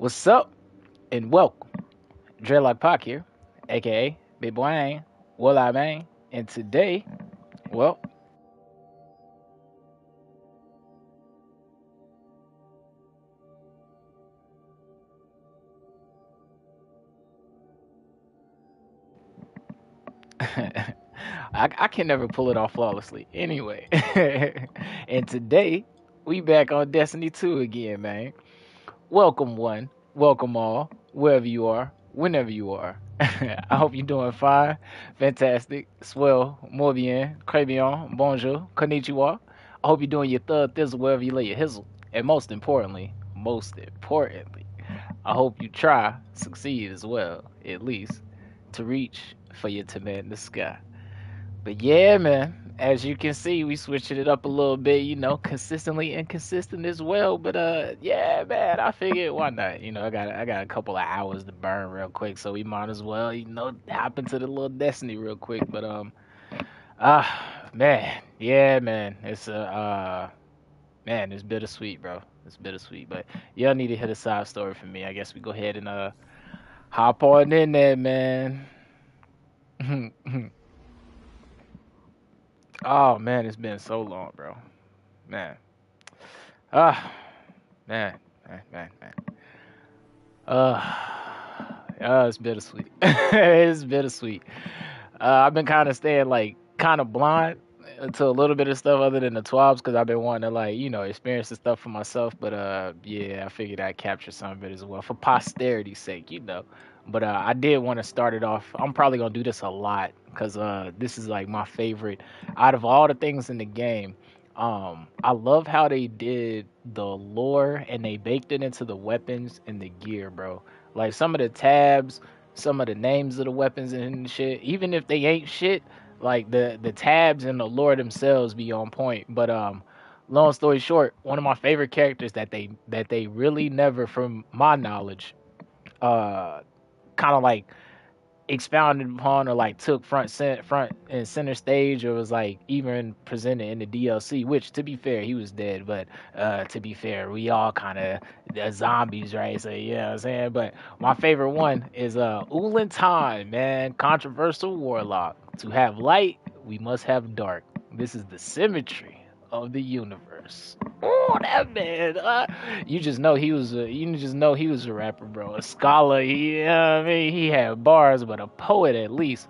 What's up and welcome. Dreadlock Pac here, aka Big Boy, what I mean. And today, well, I can never pull it off flawlessly. Anyway, and today we back on Destiny 2 again, man. Welcome one, welcome all, wherever you are, whenever you are. I hope you're doing fine, fantastic, swell, muy bien, très bien, bonjour, konnichiwa. I hope you're doing your third thizzle wherever you lay your hizzle. And most importantly, I hope you try, succeed as well, at least, to reach for your to man in the sky. But yeah, man, as you can see, we switching it up a little bit, consistently inconsistent as well. But yeah, man, I figured why not? I got a couple of hours to burn real quick, so we might as well, hop into the little Destiny real quick. But man, yeah, man, man, it's bittersweet, bro. It's bittersweet. But y'all need to hit a side story for me. I guess we go ahead and hop on in there, man. Oh man, it's been so long, bro. Man. Ah, man, man. Uh, it's bittersweet. It's bittersweet. I've been kind of staying like kind of blind to a little bit of stuff other than the 12s because I've been wanting to like experience the stuff for myself. But yeah, I figured I'd capture some of it as well for posterity's sake. But I did want to start it off. I'm probably gonna do this a lot because this is like my favorite out of all the things in the game. I love how they did the lore and they baked it into the weapons and the gear, bro. Like some of the tabs, some of the names of the weapons and shit, even if they ain't shit, like the tabs and the lore themselves be on point. But long story short, one of my favorite characters that they really never, from my knowledge, uh, kind of like expounded upon or like took front and center stage or was like even presented in the DLC, which to be fair he was dead, but to be fair we all kind of zombies, right? So yeah, what I'm saying. But my favorite one is Ulin Time, man. Controversial warlock. To have light we must have dark. This is the symmetry of the universe. Oh, that man! You just know he was a rapper, bro. A scholar. I mean, he had bars, but a poet at least.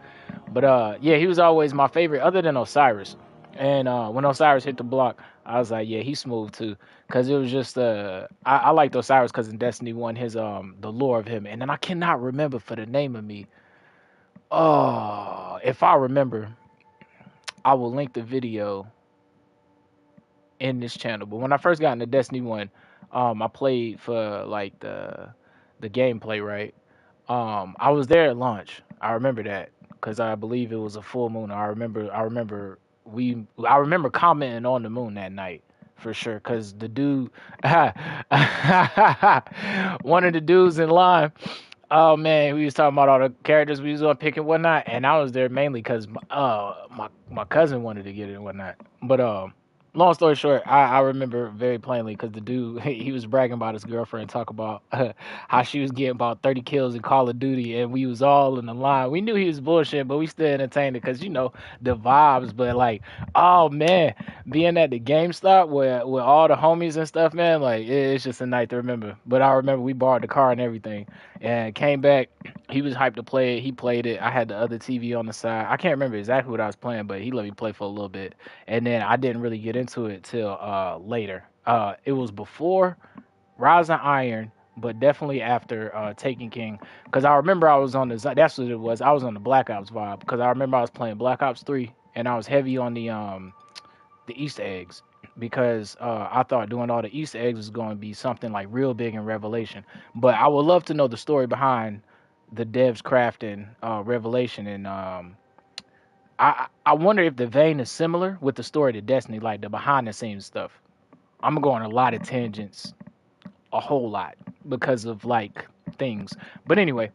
But yeah, he was always my favorite, other than Osiris. And when Osiris hit the block, I was like, yeah, he's smooth too, cause it was just I liked Osiris because in Destiny One, his the lore of him, and then I cannot remember for the name of me. Oh, if I remember, I will link the video in this channel. But when I first got into Destiny One, I played for like the gameplay, right? I was there at launch. I remember that because I believe it was a full moon. I remember commenting on the moon that night for sure. Cause the dude, one of the dudes in line. Oh man, we was talking about all the characters we was gonna pick and whatnot, and I was there mainly because my cousin wanted to get it and whatnot. But long story short, I remember very plainly because the dude he was bragging about his girlfriend, talk about how she was getting about 30 kills in Call of Duty, and we was all in the line. We knew he was bullshit, but we still entertained it because the vibes. But like, oh man, being at the GameStop with all the homies and stuff, man, like it's just a night to remember. But I remember we borrowed the car and everything, and came back. He was hyped to play it. He played it. I had the other TV on the side. I can't remember exactly what I was playing, but he let me play for a little bit, and then I didn't really get into it till later. It was before Rise of Iron, but definitely after Taken King, because I remember I was on that's what it was. I was on the Black Ops vibe because I remember I was playing Black Ops 3, and I was heavy on the Easter eggs because I thought doing all the Easter eggs was going to be something like real big in Revelation. But I would love to know the story behind the devs crafting Revelation, and I wonder if the vein is similar with the story to Destiny, like the behind the scenes stuff. I'm going a lot of tangents, a whole lot because of like things. But anyway,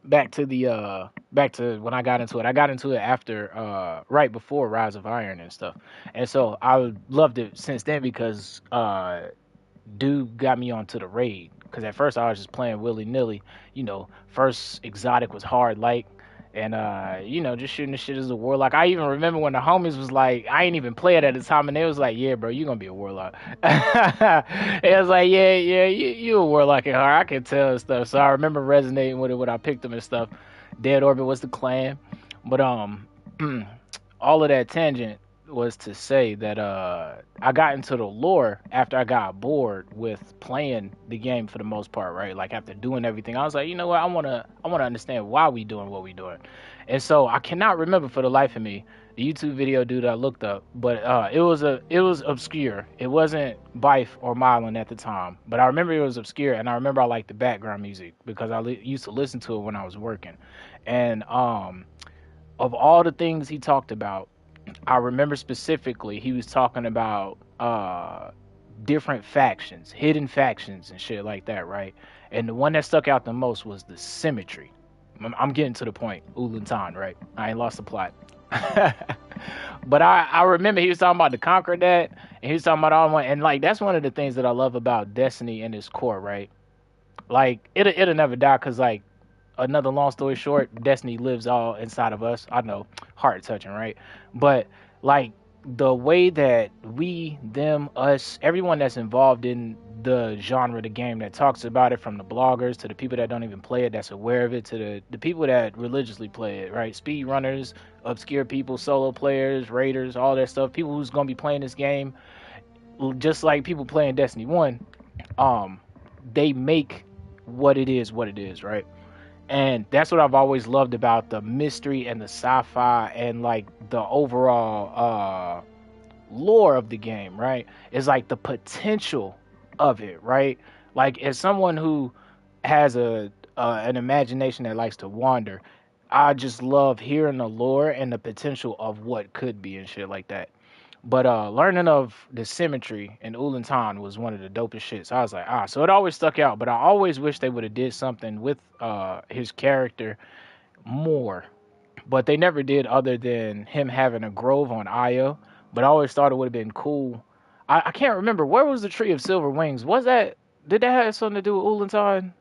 back to when I got into it. I got into it after right before Rise of Iron and stuff. And so I loved it since then because dude got me onto the raid. Because at first I was just playing willy nilly. You know, first exotic was hard light, and you know, just shooting the shit as a warlock. I even remember when the homies was like, I ain't even play it at the time, and they was like, "Yeah, bro, you gonna be a warlock." It was like, "Yeah, yeah, you a warlock at heart." I can tell and stuff. So I remember resonating with it when I picked them and stuff. Dead Orbit was the clan, but all of that tangent was to say that I got into the lore after I got bored with playing the game for the most part, right? Like after doing everything, I was like, you know what, I wanna understand why we doing what we doing. And so I cannot remember for the life of me the YouTube video dude I looked up, but it was obscure. It wasn't Bife or Mylan at the time, but I remember it was obscure, and I remember I liked the background music because used to listen to it when I was working. And of all the things he talked about, I remember specifically he was talking about different factions, hidden factions and shit like that, right? And the one that stuck out the most was the symmetry. I'm getting to the point, Ulantan, right? I ain't lost the plot. But I remember he was talking about the conquer that, and he was talking about all one, and like that's one of the things that I love about Destiny in its core, right? Like it'll never die because like another long story short, Destiny lives all inside of us. I know, heart touching, right? But like the way that we, them, us, everyone that's involved in the genre of the game that talks about it, from the bloggers to the people that don't even play it, that's aware of it, to the people that religiously play it, right? Speed runners, obscure people, solo players, raiders, all that stuff. People who's gonna be playing this game, just like people playing Destiny 1, um, they make what it is, right? And that's what I've always loved about the mystery and the sci-fi and like the overall lore of the game, right? It's like the potential of it, right? Like as someone who has a an imagination that likes to wander, I just love hearing the lore and the potential of what could be and shit like that. But learning of the symmetry in Ulantan was one of the dopest shit. So I was like, so it always stuck out. But I always wish they would have did something with his character more. But they never did, other than him having a grove on Io. But I always thought it would have been cool. I can't remember, where was the Tree of Silver Wings? Was that, did that have something to do with Ulantan?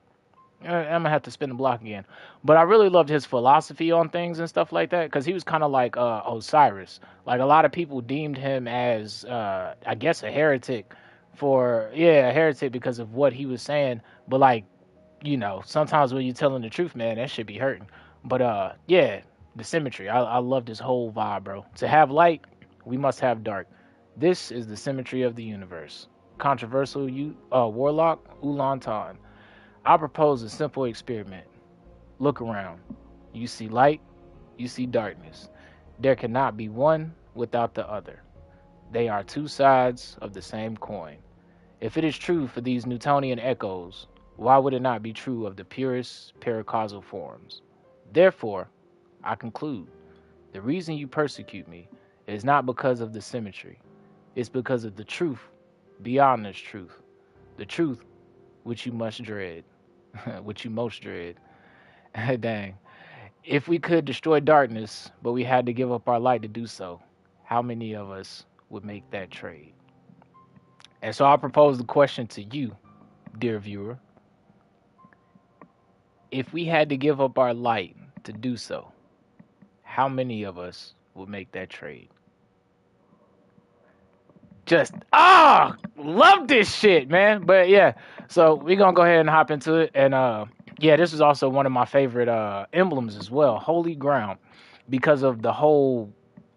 I'm gonna have to spin the block again. But I really loved his philosophy on things and stuff like that, because he was kind of like Osiris. Like a lot of people deemed him as, I guess, a heretic a heretic because of what he was saying. But like, you know, sometimes when you're telling the truth, man, that should be hurting. But yeah, the symmetry. I love this whole vibe, bro. To have light, we must have dark. This is the symmetry of the universe. Controversial warlock Ulantan. I propose a simple experiment. Look around. You see light, you see darkness. There cannot be one without the other. They are two sides of the same coin. If it is true for these Newtonian echoes, why would it not be true of the purest paracausal forms? Therefore, I conclude, the reason you persecute me is not because of the symmetry. It's because of the truth beyond this truth. The truth which you must dread. Which you most dread. Dang. If we could destroy darkness, but we had to give up our light to do so, how many of us would make that trade? And so I propose the question to you, dear viewer. If we had to give up our light to do so, how many of us would make that trade? Just love this shit, man. But yeah, so we're gonna go ahead and hop into it. And yeah, this is also one of my favorite emblems as well, Holy Ground, because of the whole,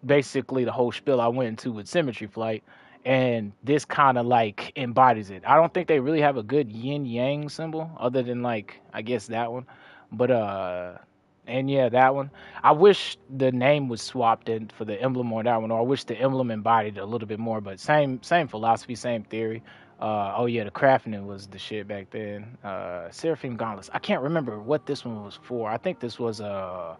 basically the whole spiel I went into with Symmetry Flight, and this kind of like embodies it. I don't think they really have a good yin yang symbol other than like, I guess that one, but and yeah, that one. I wish the name was swapped in for the emblem on that one, or I wish the emblem embodied it a little bit more. But same philosophy, same theory. Oh yeah, the crafting was the shit back then. Seraphim Gauntlets. I can't remember what this one was for. I think this was a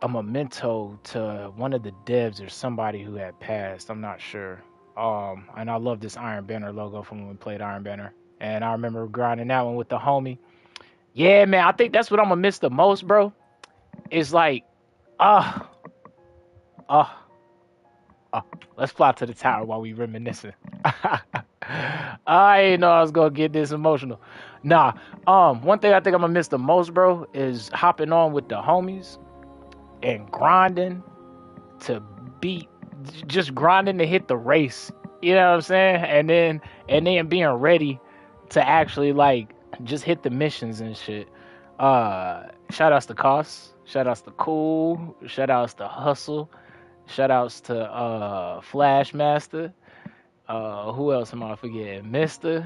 memento to one of the devs or somebody who had passed. I'm not sure. And I love this Iron Banner logo from when we played Iron Banner. And I remember grinding that one with the homie. Yeah, man, I think that's what I'm gonna miss the most, bro. It's like, uh, Let's fly to the tower while we reminiscing. I didn't know I was gonna get this emotional. Nah. One thing I think I'm gonna miss the most, bro, is hopping on with the homies and grinding to beat, just grinding to hit the race. You know what I'm saying? And then being ready to actually like just hit the missions and shit. Shout outs to Cost. Shout outs to Cool. Shout outs to Hustle. Shout outs to Flashmaster. Who else am I forgetting? Mister.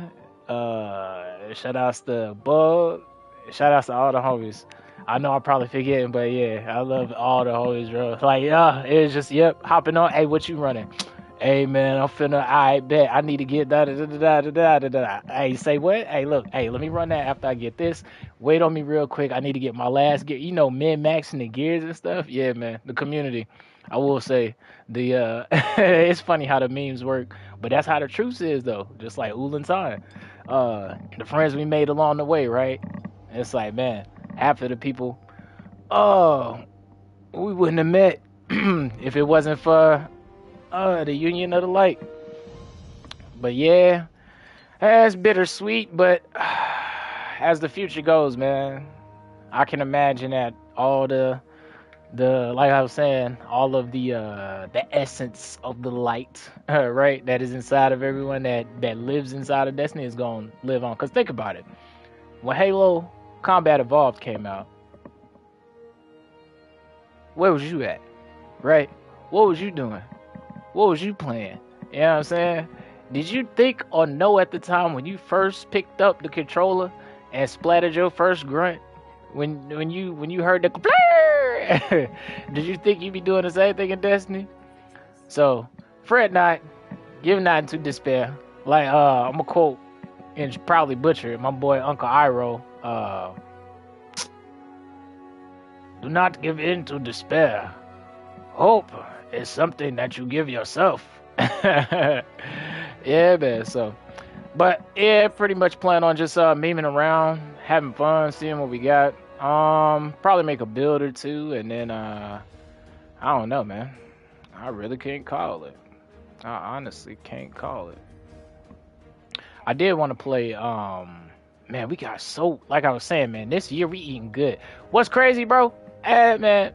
Shout outs to Bug. Shout outs to all the homies. I know I'm probably forgetting, but yeah, I love all the homies, bro. Like, it's just, yep, hopping on. Hey, what you running? Hey, man, I'm finna, I bet I need to get da da da da da da da da. Hey, say what? Hey, look, hey, let me run that after I get this. Wait on me real quick. I need to get my last gear. You know, min-maxing the gears and stuff. Yeah, man, the community. I will say, it's funny how the memes work, but that's how the truth is, though. Just like Ulan Time. The friends we made along the way, right? It's like, man, half of the people, oh, we wouldn't have met if it wasn't for the Union of the Light. But yeah, it's bittersweet, but as the future goes, man, I can imagine that all the like I was saying, all of the essence of the light, right, that is inside of everyone that lives inside of Destiny is gonna live on. Cause think about it, when Halo Combat Evolved came out, where was you at, right? What was you doing? What was you playing? You know what I'm saying? Did you think or know at the time when you first picked up the controller and splattered your first grunt when you heard the did you think you'd be doing the same thing in Destiny? So fret not, give not into despair. Like I'm gonna quote and probably butcher it, my boy Uncle Iroh. Do not give in to despair. Hope is something that you give yourself. Yeah, man. So, but yeah, pretty much plan on just memeing around, having fun, seeing what we got. Probably make a build or two, and then I don't know, man. I really can't call it. I honestly can't call it. I did want to play. Man, we got so, like I was saying, man. This year we eating good. What's crazy, bro? Hey, man.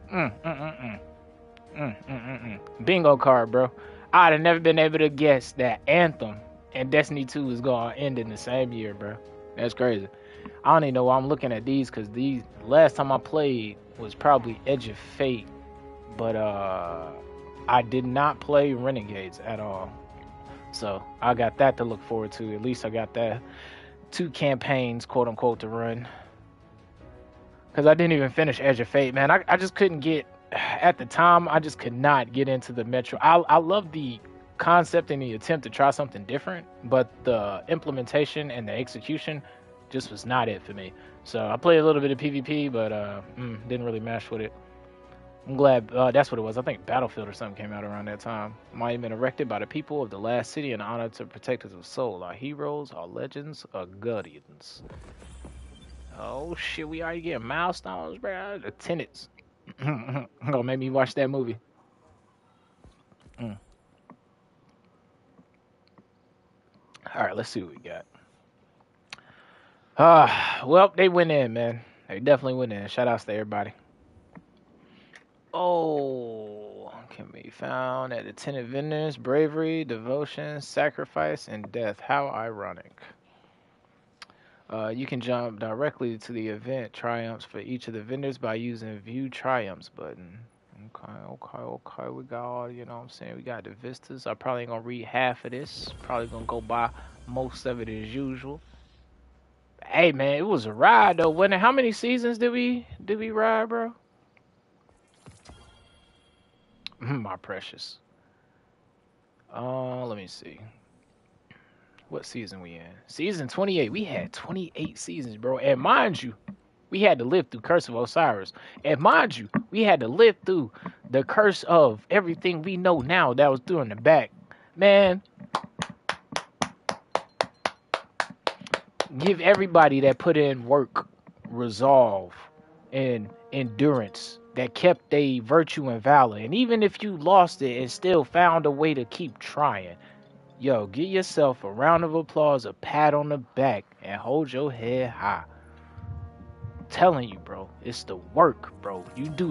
Bingo card, bro. I'd have never been able to guess that Anthem and Destiny 2 is gonna end in the same year, bro. That's crazy. I don't even know why I'm looking at these, because these last time I played was probably Edge of Fate, but I did not play Renegades at all. So I got that to look forward to. At least I got that 2 campaigns, quote unquote, to run. Because I didn't even finish Edge of Fate, man. I just couldn't get, at the time, I just could not get into the Metro. I love the concept and the attempt to try something different, but the implementation and the execution just was not it for me. So I played a little bit of PvP, but didn't really mesh with it. I'm glad that's what it was. I think Battlefield or something came out around that time. Might have been erected by the people of the last city in honor to protectors of soul, our heroes, our legends, our guardians. Oh shit, we already getting milestones, bro. The tenants. Gonna make me watch that movie. All right, let's see what we got. Well, they went in, man. They definitely went in. Shout outs to everybody. Oh, can be found at the tenant vendors. Bravery, devotion, sacrifice, and death. How ironic. You can jump directly to the event triumphs for each of the vendors by using View Triumphs button. Okay. We got all, you know what I'm saying? We got the vistas. I probably ain't gonna read half of this. Probably gonna go by most of it as usual. Hey, man, it was a ride, though, wasn't it? How many seasons did we ride, bro? My precious. Let me see. What season we in? Season 28. We had 28 seasons, bro. And mind you, we had to live through Curse of Osiris. And mind you, we had to live through the curse of everything we know now that was doing the back. Man, give everybody that put in work, resolve, and endurance that kept a virtue and valor. And even if you lost it and still found a way to keep trying, yo, give yourself a round of applause, a pat on the back, and hold your head high. I'm telling you, bro, it's the work, bro. You do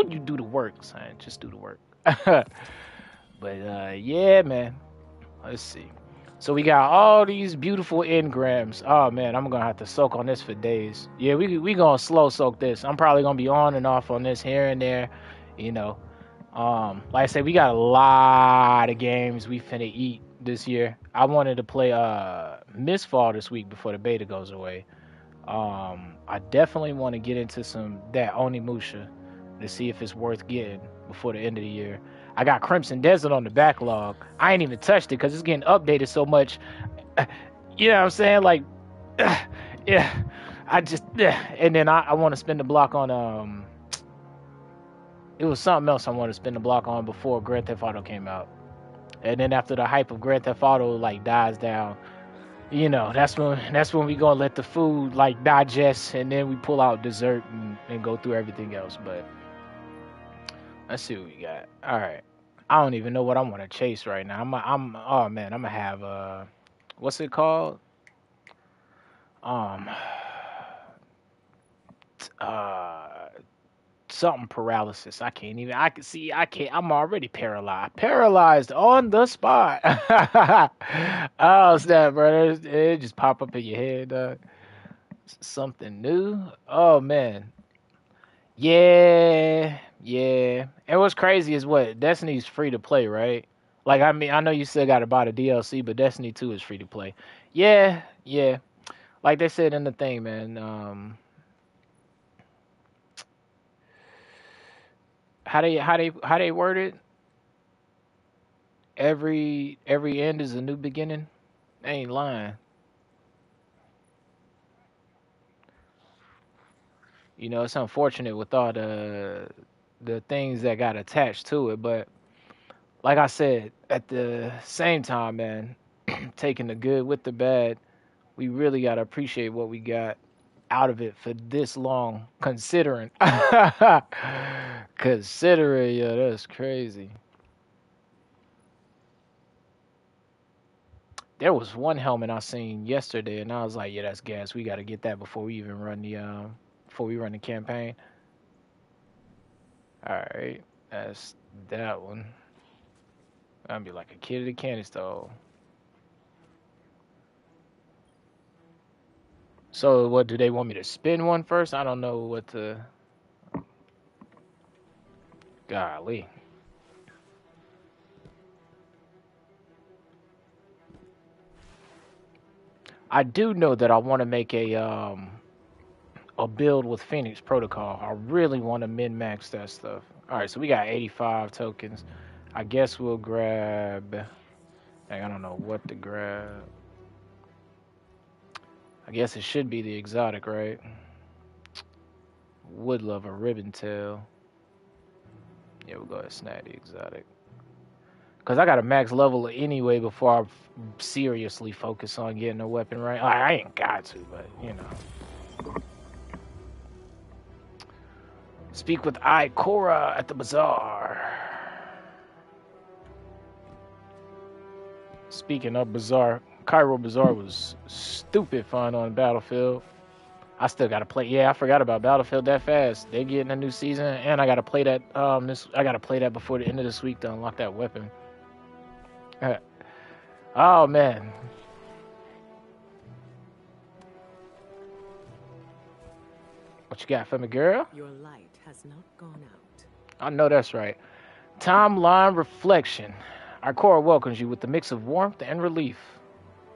you do the work, son. Just do the work. But yeah, man. Let's see. So we got all these beautiful engrams. Oh man, I'm gonna have to soak on this for days. Yeah, we gonna slow soak this. I'm probably gonna be on and off on this here and there, you know. Like I said, we got a lot of games we finna eat this year. I wanted to play Mistfall this week before the beta goes away. I definitely want to get into that Onimusha to see if it's worth getting before the end of the year. I got Crimson Desert on the backlog. I ain't even touched it because it's getting updated so much. You know what I'm saying? Like, yeah, and then I want to spend the block on it was something else I wanted to spend the block on before Grand Theft Auto came out. And then after the hype of Grand Theft Auto like dies down, you know, that's when we gonna let the food like digest, and then we pull out dessert and go through everything else. But let's see what we got. All right, I don't even know what I want to chase right now. Oh man, I'm gonna have what's it called? Um, something paralysis. I can't even. I can see. I can't. I'm already paralyzed. Paralyzed on the spot. Oh snap, bro! It just pop up in your head. Something new. Oh man. Yeah, yeah. And what's crazy is what Destiny's free to play, right? Like I mean, I know you still got to buy the DLC, but Destiny 2 is free to play. Yeah, yeah. Like they said in the thing, man. How they word it? Every end is a new beginning. They ain't lying. You know, it's unfortunate with all the things that got attached to it, but like I said, at the same time, man, taking the good with the bad, we really gotta appreciate what we got out of it for this long, considering. Considering, yeah, that's crazy. There was one helmet I seen yesterday, and I was like, yeah, that's gas. We gotta get that before we even run the campaign. All right, that's that one. I'd be like a kid at a candy store. So, what do they want me to spin one first? I don't know what to. Golly. I do know that I want to make a build with Phoenix Protocol. I really want to min max that stuff. All right, so we got 85 tokens. I guess we'll grab. I don't know what to grab. I guess it should be the exotic, right? Would love a ribbon tail. Yeah, we'll go ahead and snag the exotic. Because I got a max level anyway before I seriously focus on getting a weapon right. I ain't got to, but you know. Speak with Ikora at the bazaar. Speaking of bazaar, Cairo Bazaar was stupid fun on Battlefield. I still gotta play. Yeah, I forgot about Battlefield that fast. They getting a new season, and I gotta play that. I gotta play that before the end of this week to unlock that weapon. Oh man. What you got for me, girl? Your light has not gone out. I know that's right. Timeline reflection. Our core welcomes you with the mix of warmth and relief.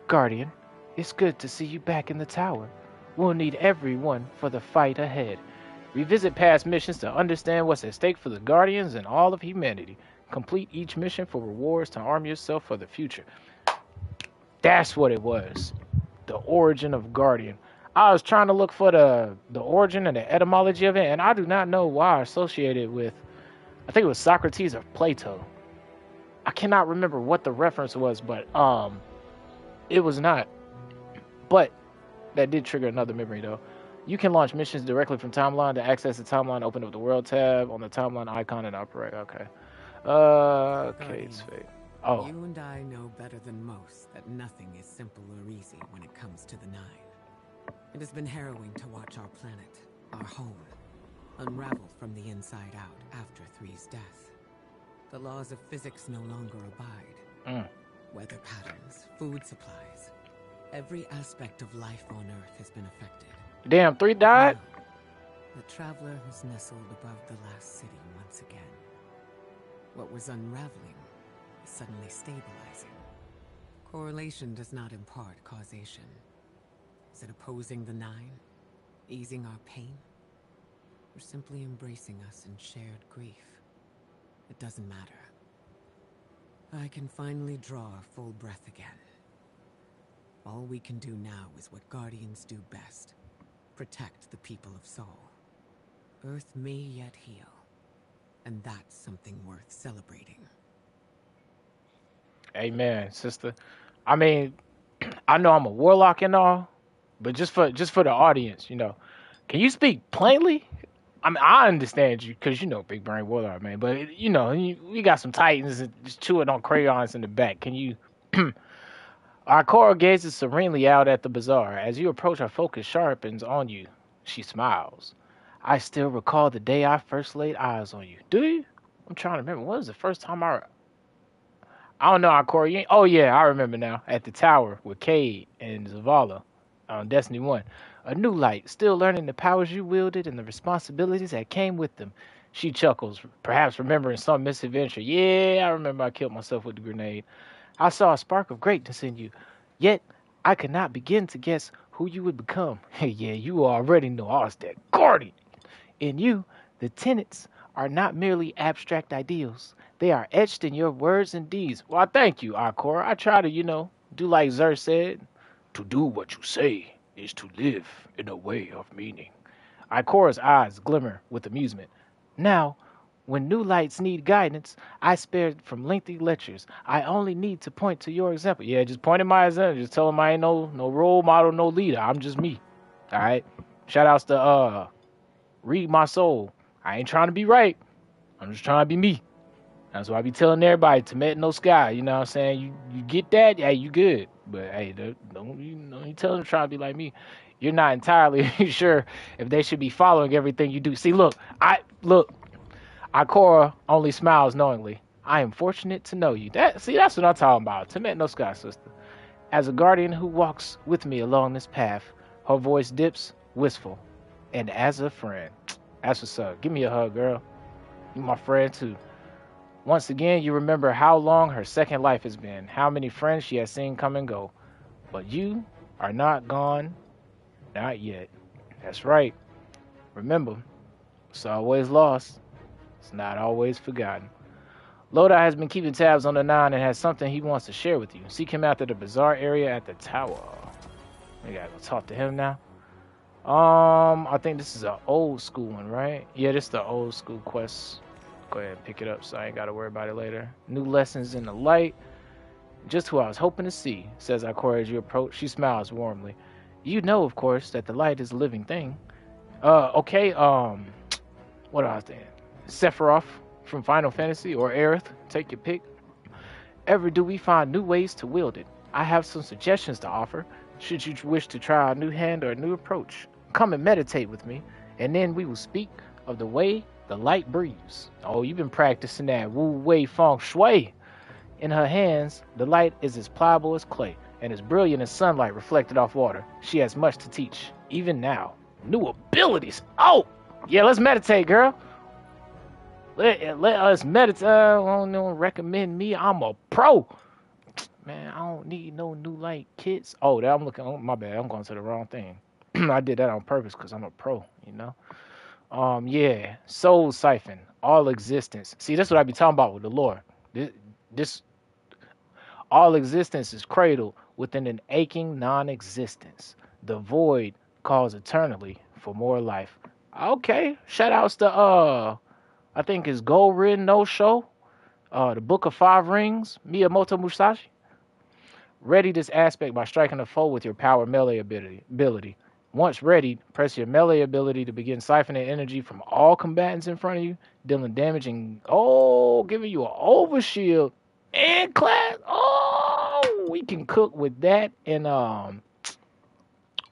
Guardian, it's good to see you back in the tower. We'll need everyone for the fight ahead. Revisit past missions to understand what's at stake for the Guardians and all of humanity. Complete each mission for rewards to arm yourself for the future. That's what it was. The origin of Guardian. I was trying to look for the origin and the etymology of it, and I do not know why I associated it with, I think it was Socrates or Plato. I cannot remember what the reference was, but it was not. But that did trigger another memory though. You can launch missions directly from timeline. To access the timeline, open up the world tab on the timeline icon and operate. Okay. Kate's Guardian, fate. Oh, you and I know better than most that nothing is simple or easy when it comes to the Nine. It has been harrowing to watch our planet, our home, unravel from the inside out after Three's death. The laws of physics no longer abide. mm. Weather patterns, food supplies. Every aspect of life on Earth has been affected. Damn, 3 But died? now, the Traveler has nestled above the last city once again. What was unraveling is suddenly stabilizing. Correlation does not impart causation. Is it opposing the Nine? Easing our pain? Or simply embracing us in shared grief? It doesn't matter. I can finally draw a full breath again. All we can do now is what Guardians do best. Protect the people of Sol. Earth may yet heal. And that's something worth celebrating. Amen, sister. I mean, I know I'm a warlock and all, but just for the audience, can you speak plainly? I mean, I understand you because big brain warlock, man. But we got some titans and just chewing on crayons in the back. Can you? Our Cora gazes serenely out at the bazaar. As you approach, her focus sharpens on you. She smiles. I still recall the day I first laid eyes on you. Do you? I'm trying to remember. When was the first time I don't know, our Cora. Oh yeah, I remember now. At the tower with Cade and Zavala on Destiny 1. A new light, still learning the powers you wielded and the responsibilities that came with them. She chuckles, perhaps remembering some misadventure. Yeah, I remember I killed myself with the grenade. I saw a spark of greatness in you, yet I could not begin to guess who you would become. Yeah, you already know I was that guardian. In you, the tenets are not merely abstract ideals. They are etched in your words and deeds. Well, I thank you, Akora. I try to, do like Zer said. To do what you say is to live in a way of meaning. Ikora's eyes glimmer with amusement. Now, when new lights need guidance, I spare from lengthy lectures. I only need to point to your example. Yeah, just point at my example. Just tell them I ain't no role model, no leader. I'm just me. All right. Shout outs to Read My Soul. I ain't trying to be right. I'm just trying to be me. That's why I be telling everybody to met no sky. You know what I'm saying? You get that? Yeah, you good. But hey, don't you tell them to try to be like me. You're not entirely sure if they should be following everything you do. See, look. Ikora only smiles knowingly. I am fortunate to know you. That's what I'm talking about. To met no sky, sister. As a guardian who walks with me along this path, her voice dips, wistful. And as a friend, that's what's up. Give me a hug, girl. You my friend too. Once again, you remember how long her second life has been, how many friends she has seen come and go. But you are not gone, not yet. That's right. Remember, it's always lost. It's not always forgotten. Loda has been keeping tabs on the Nine and has something he wants to share with you. Seek him after the bazaar area at the tower. We gotta go talk to him now. I think this is an old school one, right? Yeah, this is the old school quest. Go ahead and pick it up so I ain't gotta worry about it later. New lessons in the light. Just who I was hoping to see, says Ikora as you approach. She smiles warmly. You know, of course, that the light is a living thing. Okay, what I was thinking? Sephiroth from Final Fantasy or Aerith, take your pick. Ever do we find new ways to wield it? I have some suggestions to offer, should you wish to try a new hand or a new approach. Come and meditate with me, and then we will speak of the way the light breathes. Oh, you've been practicing that Wu Wei Feng Shui. In her hands, the light is as pliable as clay, and as brilliant as sunlight reflected off water. She has much to teach, even now. New abilities. Oh, yeah, let's meditate, girl. Let us meditate. Don't recommend me. I'm a pro. Man, I don't need no new light kits. Oh, that I'm looking. Oh, my bad. I'm going to the wrong thing. I did that on purpose because I'm a pro. Yeah. Soul siphon. All existence. See, that's what I be talking about with the lore. This all existence is cradled within an aching non-existence. The void calls eternally for more life. Okay. Shout outs to I think it's Gold Rin No Show. The Book of Five Rings, Miyamoto Musashi. Ready this aspect by striking a foe with your power melee ability. Once ready, press your melee ability to begin siphoning energy from all combatants in front of you, dealing damage and giving you an overshield and class. Oh, we can cook with that and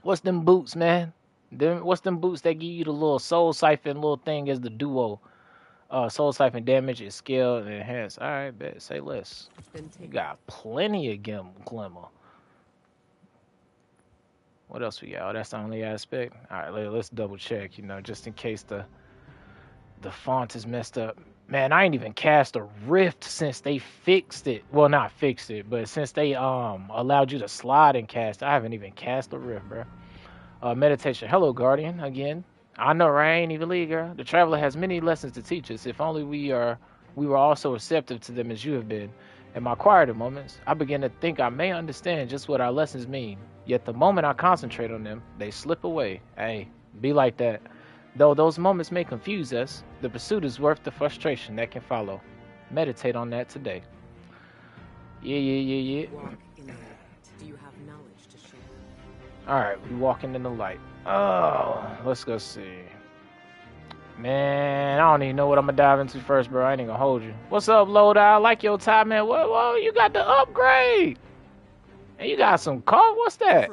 what's them boots, man? What's them boots that give you the little soul siphon little thing as the duo? Soul siphon damage is scaled and enhanced. All right, bet. Say less. You got plenty of glimmer. What else we got? Oh, that's the only aspect. All right, let's double check. You know, just in case the font is messed up. Man, I ain't even cast a rift since they fixed it. Well, not fixed it, but since they allowed you to slide and cast, I haven't even cast a rift, bro. Meditation. Hello, Guardian. Again, I know, right? I ain't even leave, girl. The traveler has many lessons to teach us. If only we were all so receptive to them as you have been. In my quieter moments, I begin to think I may understand just what our lessons mean. Yet the moment I concentrate on them, they slip away. Hey, be like that. Though those moments may confuse us, the pursuit is worth the frustration that can follow. Meditate on that today. Yeah. Walk in the light. Do you have knowledge to share? Alright, we walking in the light. Oh, let's go see. Man, I don't even know what I'm gonna dive into first, bro. I ain't even gonna hold you. What's up, Load? I like your tie, man. Whoa, you got the upgrade. And you got some coffee. What's that?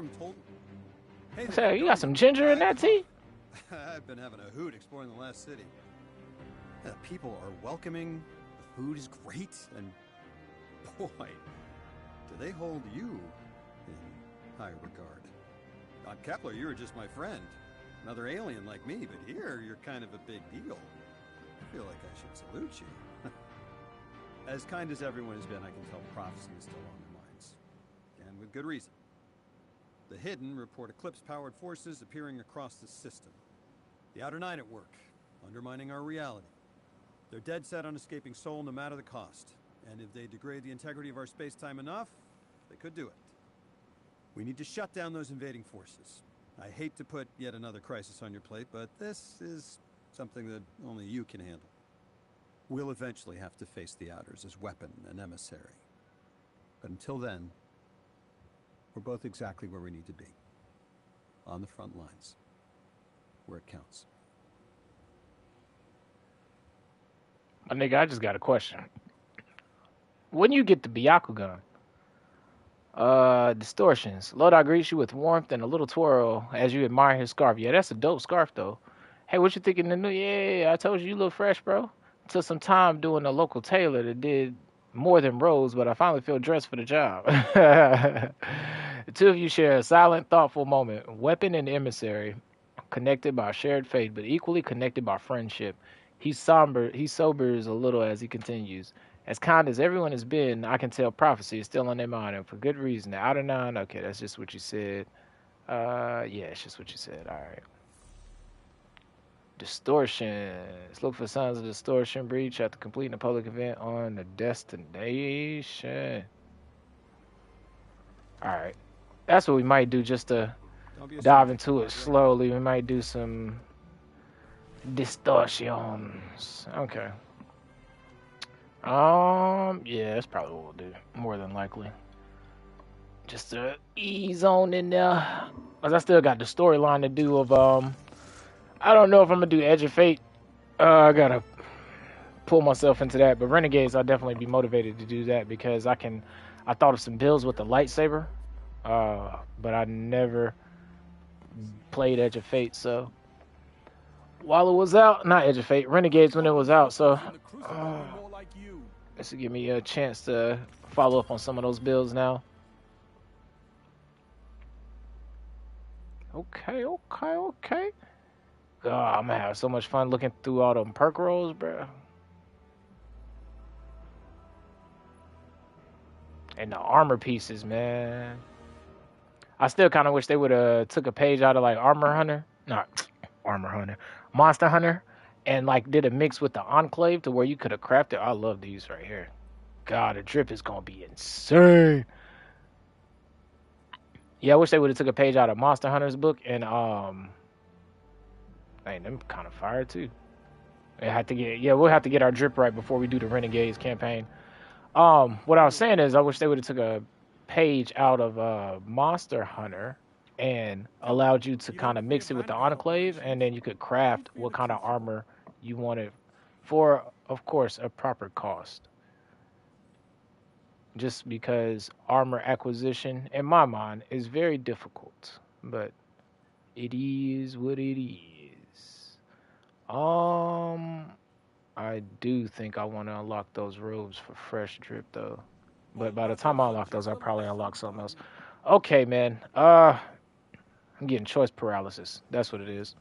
Hey, you got some ginger in that tea? I've been having a hoot exploring the last city. The people are welcoming, the food is great, and boy, do they hold you in high regard. On Kepler, you were just my friend. Another alien like me, but here, you're kind of a big deal. I feel like I should salute you. As kind as everyone has been, I can tell prophecy is still on their minds. And with good reason. The Hidden report eclipse-powered forces appearing across the system. The Outer Nine at work, undermining our reality. They're dead set on escaping Sol no matter the cost. And if they degrade the integrity of our space-time enough, they could do it. We need to shut down those invading forces. I hate to put yet another crisis on your plate, but this is something that only you can handle. We'll eventually have to face the Outers as weapon and emissary. But until then, we're both exactly where we need to be. On the front lines. Where it counts. My nigga, I just got a question. When you get the Byakugan, distortions. Lodi greets you with warmth and a little twirl as you admire his scarf. Yeah, that's a dope scarf, though. Hey, what you thinking the new? Yeah, I told you look fresh, bro. Took some time doing a local tailor that did more than rose, but I finally feel dressed for the job. The two of you share a silent, thoughtful moment. Weapon and emissary, connected by shared fate, but equally connected by friendship. He sobers a little as he continues. As kind as everyone has been, I can tell prophecy is still on their mind, and for good reason. The Outer Nine, okay, that's just what you said. Yeah, it's just what you said. All right. Distortions. Look for signs of distortion breach after completing a public event on the destination. All right. That's what we might do just to dive into it slowly. We might do some distortions. Okay. Yeah, that's probably what we'll do. More than likely. Just to ease on in there. Cause I still got the storyline to do of, I don't know if I'm gonna do Edge of Fate. I gotta pull myself into that. But Renegades, I'll definitely be motivated to do that because I thought of some builds with the lightsaber. But I never played Edge of Fate, so. While it was out, not Edge of Fate, Renegades when it was out, so. This will give me a chance to follow up on some of those builds now. Okay. Oh, I'm gonna have so much fun looking through all them perk rolls, bro. And the armor pieces, man. I still kind of wish they would have took a page out of like Monster Hunter, and like did a mix with the Enclave to where you could have crafted. I love these right here. God, the drip is gonna be insane. Yeah, I wish they would have took a page out of Monster Hunter's book and dang, them kind of fire too. We'll have to get our drip right before we do the Renegades campaign. What I was saying is I wish they would have took a page out of Monster Hunter and allowed you to kind of mix it with the enclave, and then you could craft what kind of armor you wanted for, of course, a proper cost. Just because armor acquisition, in my mind, is very difficult, but it is what it is. I do think I want to unlock those robes for fresh drip though. But by the time I unlock those, I'll probably unlock something else. Okay, man. I'm getting choice paralysis. That's what it is.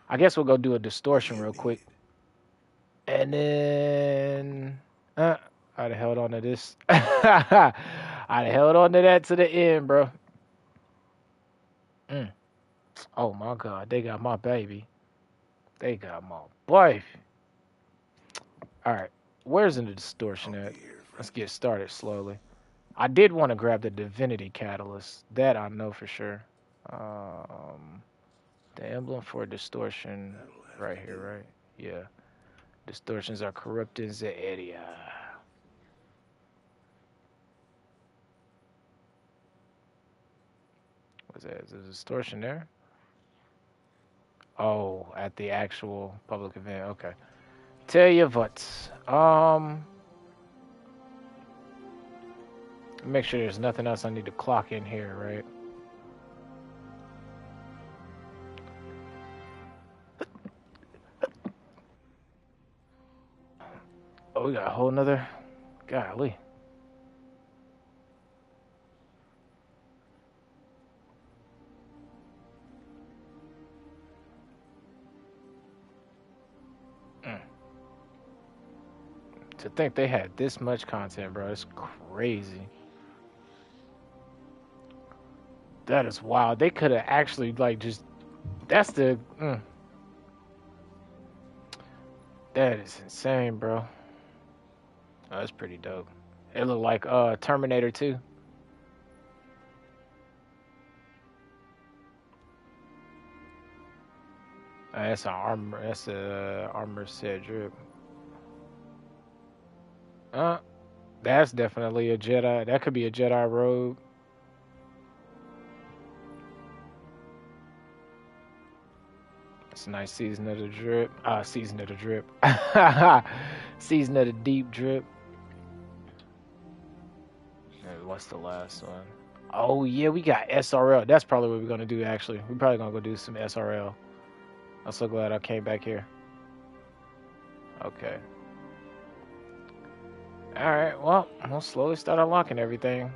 I guess we'll go do a distortion real quick. And then I'd have held on to this. I'd have held on to that to the end, bro. Mm. Oh my god, they got my baby. They got my wife. Alright. Where's the distortion at? Let's get started slowly. I did want to grab the divinity catalyst. That I know for sure. The emblem for distortion right here, right? Yeah. Distortions are corrupting the area. What's that? Is there a distortion there? Oh, at the actual public event. Okay. Tell you what. Make sure there's nothing else I need to clock in here, right? Oh, we got a whole nother. Golly. Mm. To think they had this much content, bro. It's crazy. That is wild. They could have actually, like, just. That's the. That is insane, bro. Oh, that's pretty dope. It looked like Terminator 2. That's an armor. That's a armor set drip. That's definitely a Jedi. That could be a Jedi robe. It's a nice season of the drip. Season of the drip. Season of the deep drip. And what's the last one? Oh yeah, we got SRL. That's probably what we're gonna do. Actually, we're probably gonna go do some SRL. I'm so glad I came back here. Okay. All right. Well, we'll slowly start unlocking everything.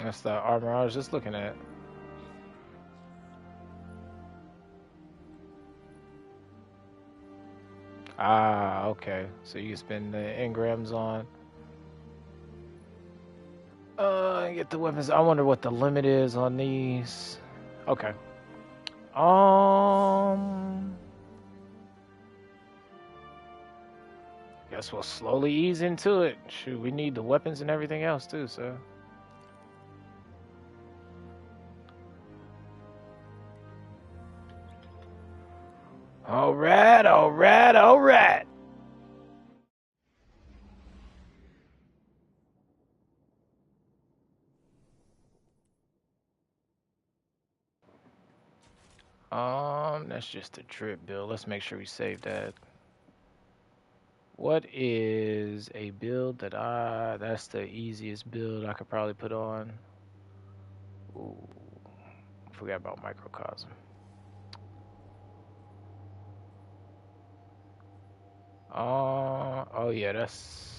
That's the armor I was just looking at. Ah, okay. So you can spend the engrams on. Get the weapons. I wonder what the limit is on these. Okay. Guess we'll slowly ease into it. Shoot, we need the weapons and everything else too, so. All right, all right, all right. That's just a drip build. Let's make sure we save that. What is a build that's the easiest build I could probably put on? Ooh, forgot about microcosm. Oh yeah, that's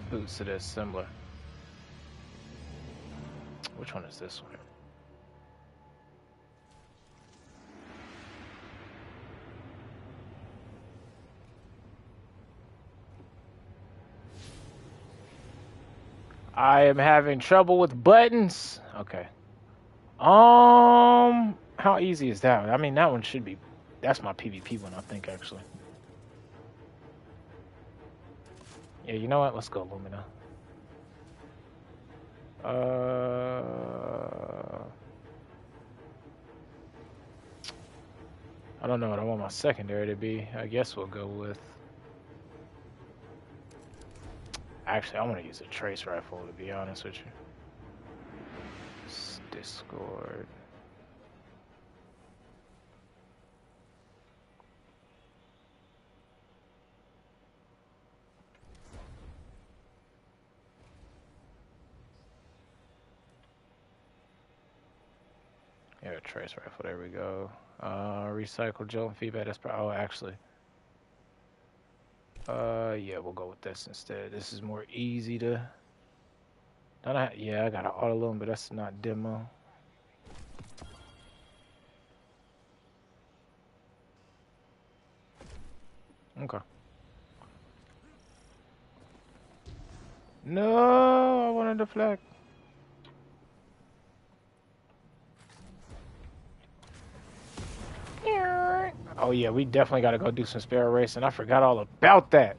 boots to the assembler. Which one is this one? I am having trouble with buttons. Okay. How easy is that? I mean, that one should be. That's my PvP one, I think, actually. Yeah, you know what? Let's go Lumina. I don't know what I want my secondary to be. I guess we'll go with. Actually, I want to use a trace rifle, to be honest with you. Discord. Yeah, trace rifle. There we go. Recycle gel and feedback. That's probably. Oh, actually. Yeah, we'll go with this instead. This is more easy to. Yeah, I got an auto loom, but that's not demo. Okay. No, I wanted to flag. Oh yeah, we definitely got to go do some sparrow racing. I forgot all about that.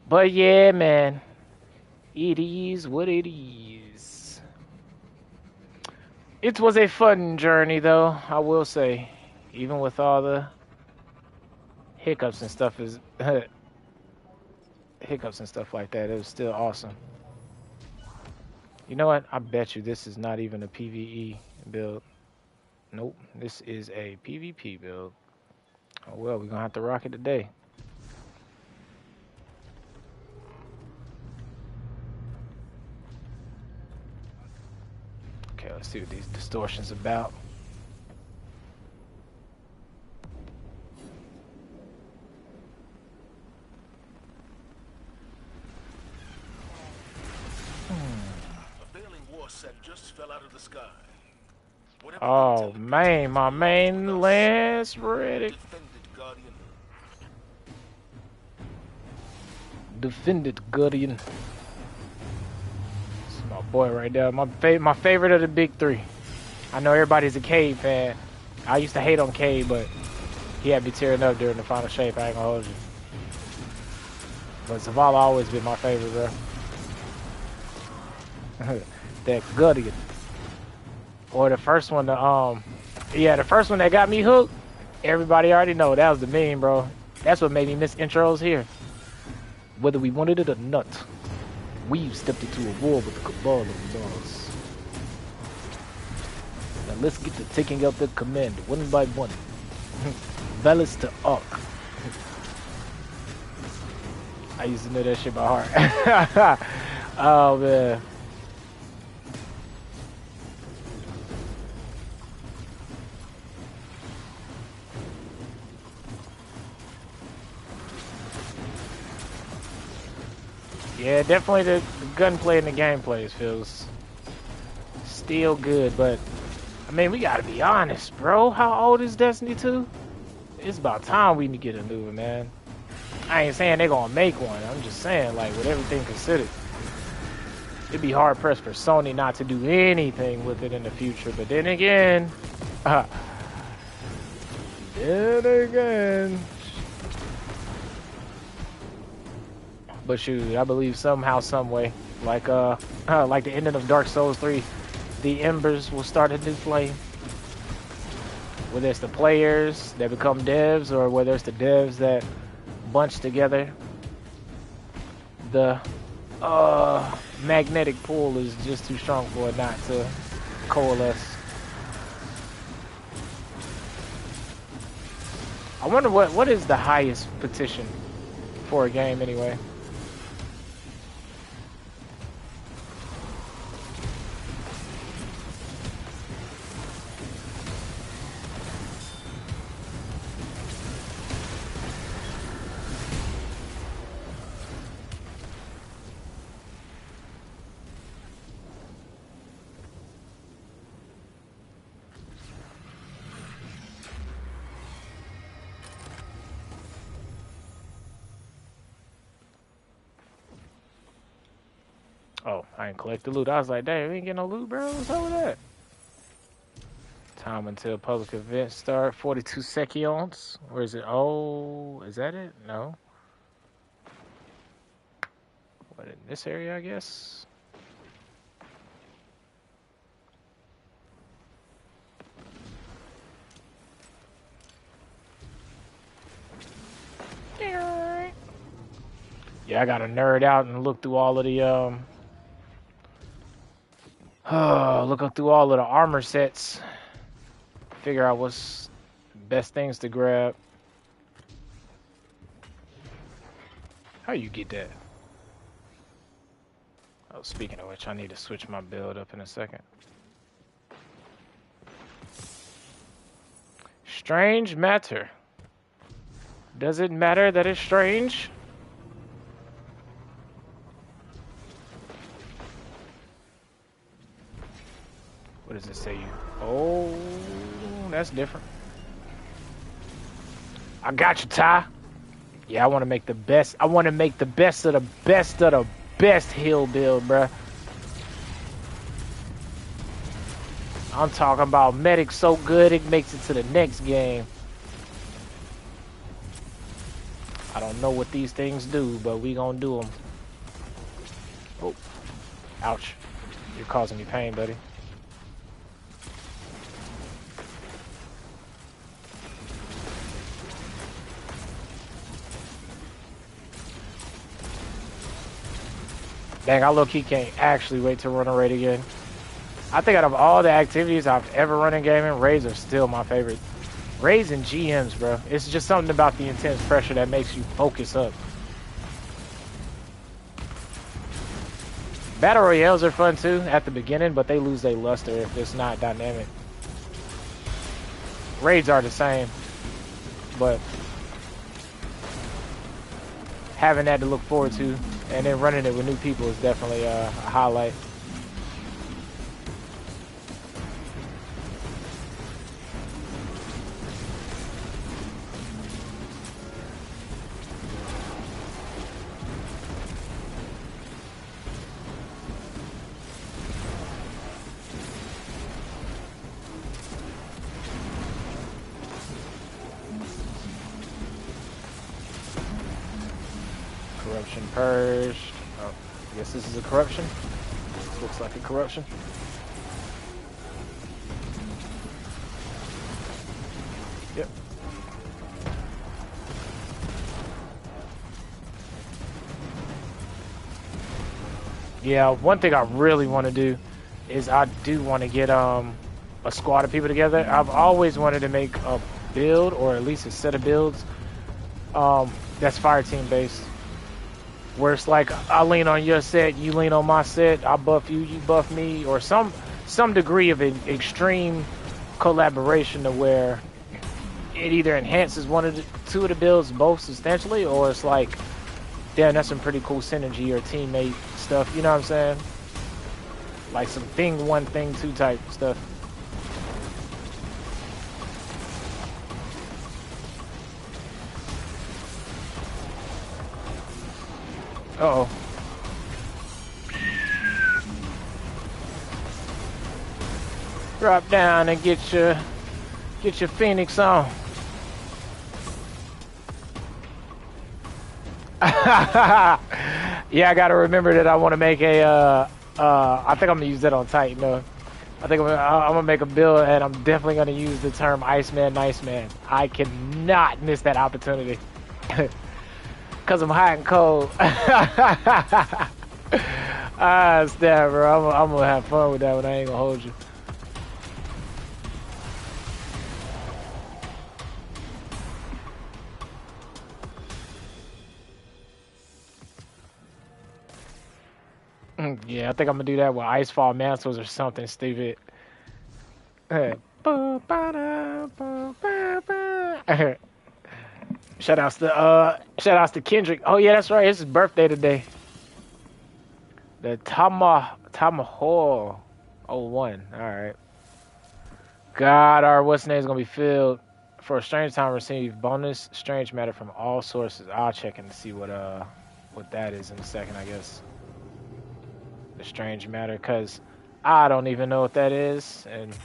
But yeah, man, it is what it is. It was a fun journey, though, I will say. Even with all the hiccups and stuff hiccups and stuff like that, it was still awesome. You know what? I bet you this is not even a PvE build. Nope, this is a PvP build. Oh well, we're gonna have to rock it today. Okay, let's see what these distortions about. Just fell out of the sky. Oh man, my main lance ready. Defended Guardian. This is my boy right there. My favorite of the big three. I know everybody's a Cade fan. I used to hate on Cade, but he had me tearing up during the final shape. I ain't gonna hold you. But Zavala always been my favorite, bro. That Guardian. Or the first one, yeah, the first one that got me hooked. Everybody already know that was the meme, bro. That's what made me miss intros here. Whether we wanted it or not, we've stepped into a war with the cabal of laws. Now let's get to taking out the command one by one. Velas to Arc. I used to know that shit by heart. Oh man. Yeah, definitely the gunplay and the gameplay feels still good, but I mean, we gotta be honest, bro. How old is Destiny 2? It's about time we need to get a new one, man. I ain't saying they're gonna make one. I'm just saying, like, with everything considered, it'd be hard pressed for Sony not to do anything with it in the future. But then again, but shoot, I believe somehow, some way, like the ending of Dark Souls 3, the embers will start a new flame. Whether it's the players that become devs, or whether it's the devs that bunch together, the magnetic pull is just too strong for it not to coalesce. I wonder what is the highest petition for a game anyway. Oh, I didn't collect the loot. I was like, dang, we ain't getting no loot, bro. What's up with that? Time until public events start. 42 seconds. Where is it? Oh, is that it? No. What, in this area, I guess? Yeah, Yeah, I gotta nerd out and look through all of the look through all of the armor sets. Figure out what's best things to grab. How you get that? Oh, speaking of which, I need to switch my build up in a second. Strange matter. Does it matter that it's strange? What does it say you? Oh, that's different. I got you, Ty. Yeah, I want to make the best. I want to make the best of the best of the best hill build, bruh. I'm talking about medic so good it makes it to the next game. I don't know what these things do, but we gonna do them. Oh, ouch. You're causing me pain, buddy. Dang, I low-key can't actually wait to run a raid again. I think out of all the activities I've ever run in gaming, raids are still my favorite. Raids and GMs, bro. It's just something about the intense pressure that makes you focus up. Battle Royales are fun too at the beginning, but they lose their luster if it's not dynamic. Raids are the same, but having that to look forward to and then running it with new people is definitely a highlight. Corruption purged. Oh, I guess this is a corruption. This looks like a corruption. Yep. Yeah, one thing I really want to do is I do want to get a squad of people together. I've always wanted to make a build, or at least a set of builds, that's fire team based. Where it's like I lean on your set, you lean on my set, I buff you, you buff me, or some degree of an extreme collaboration to where it either enhances one of the two of the builds both substantially, or it's like, damn, that's some pretty cool synergy or teammate stuff, you know what I'm saying? Like some thing one, thing two type stuff. Uh-oh. Drop down and get your Phoenix on. Yeah, I gotta remember that I want to make a I think I'm gonna use that on Titan though. I think I'm gonna make a build, and I'm definitely gonna use the term Iceman, Nice Man. I cannot miss that opportunity. Cause I'm hot and cold. Ah, snap, bro. I'm gonna have fun with that one. I ain't gonna hold you. Yeah, I think I'm gonna do that with Icefall Mantles or something stupid. Shoutouts to Kendrick. Oh yeah, that's right. It's his birthday today. The Tamaho 01. Alright. God, our what's name is gonna be filled for a strange time. Receive bonus strange matter from all sources. I'll check in to see what that is in a second, I guess. The strange matter, cause I don't even know what that is, and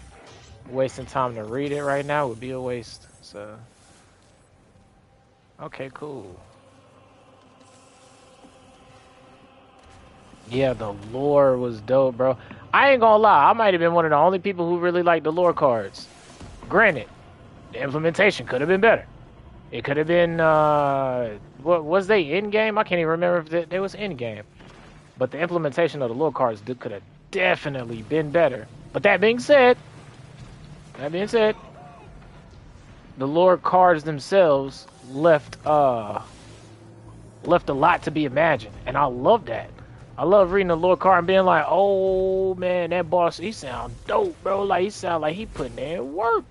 wasting time to read it right now would be a waste. So okay, cool. Yeah, the lore was dope, bro. I ain't gonna lie, I might have been one of the only people who really liked the lore cards. Granted, the implementation could have been better. It could have been, what was they in game? I can't even remember if they was in game. But the implementation of the lore cards could have definitely been better. But that being said, the lore cards themselves left left a lot to be imagined, and I love that. I love reading the lore card and being like, oh man, that boss, he sound dope, bro. Like, he sound like he putting in work.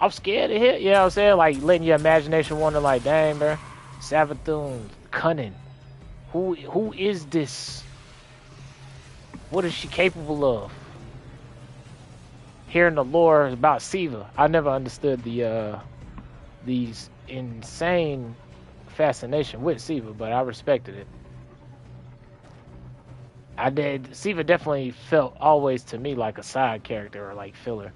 I'm scared to hit, you know what I'm saying? Like, letting your imagination wander like, dang, bro. Savathun, cunning. Who is this? What is she capable of? Hearing the lore about Siva, I never understood these insane fascination with Siva, but I respected it. I did. Siva definitely felt always to me like a side character or like filler.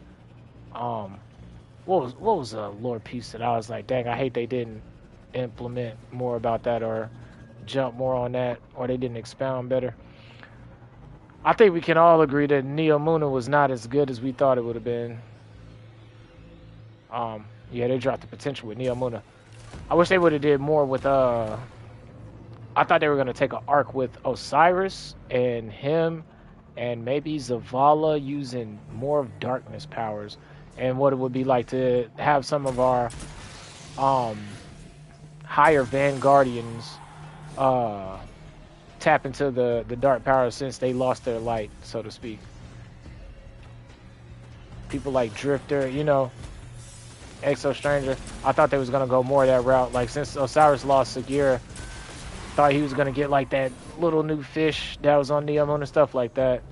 What was a lore piece that I was like, dang, I hate they didn't implement more about that or jump more on that, or they didn't expound better. I think we can all agree that Neomuna was not as good as we thought it would have been. Yeah, they dropped the potential with Neomuna. I wish they would have did more with I thought they were gonna take an arc with Osiris and him, and maybe Zavala using more of darkness powers, and what it would be like to have some of our higher Vanguardians tap into the dark powers since they lost their light, so to speak. People like Drifter, you know, Exo Stranger. I thought they was gonna go more that route. Like, since Osiris lost Sagira, thought he was gonna get like that little new fish that was on Neomuna and stuff like that.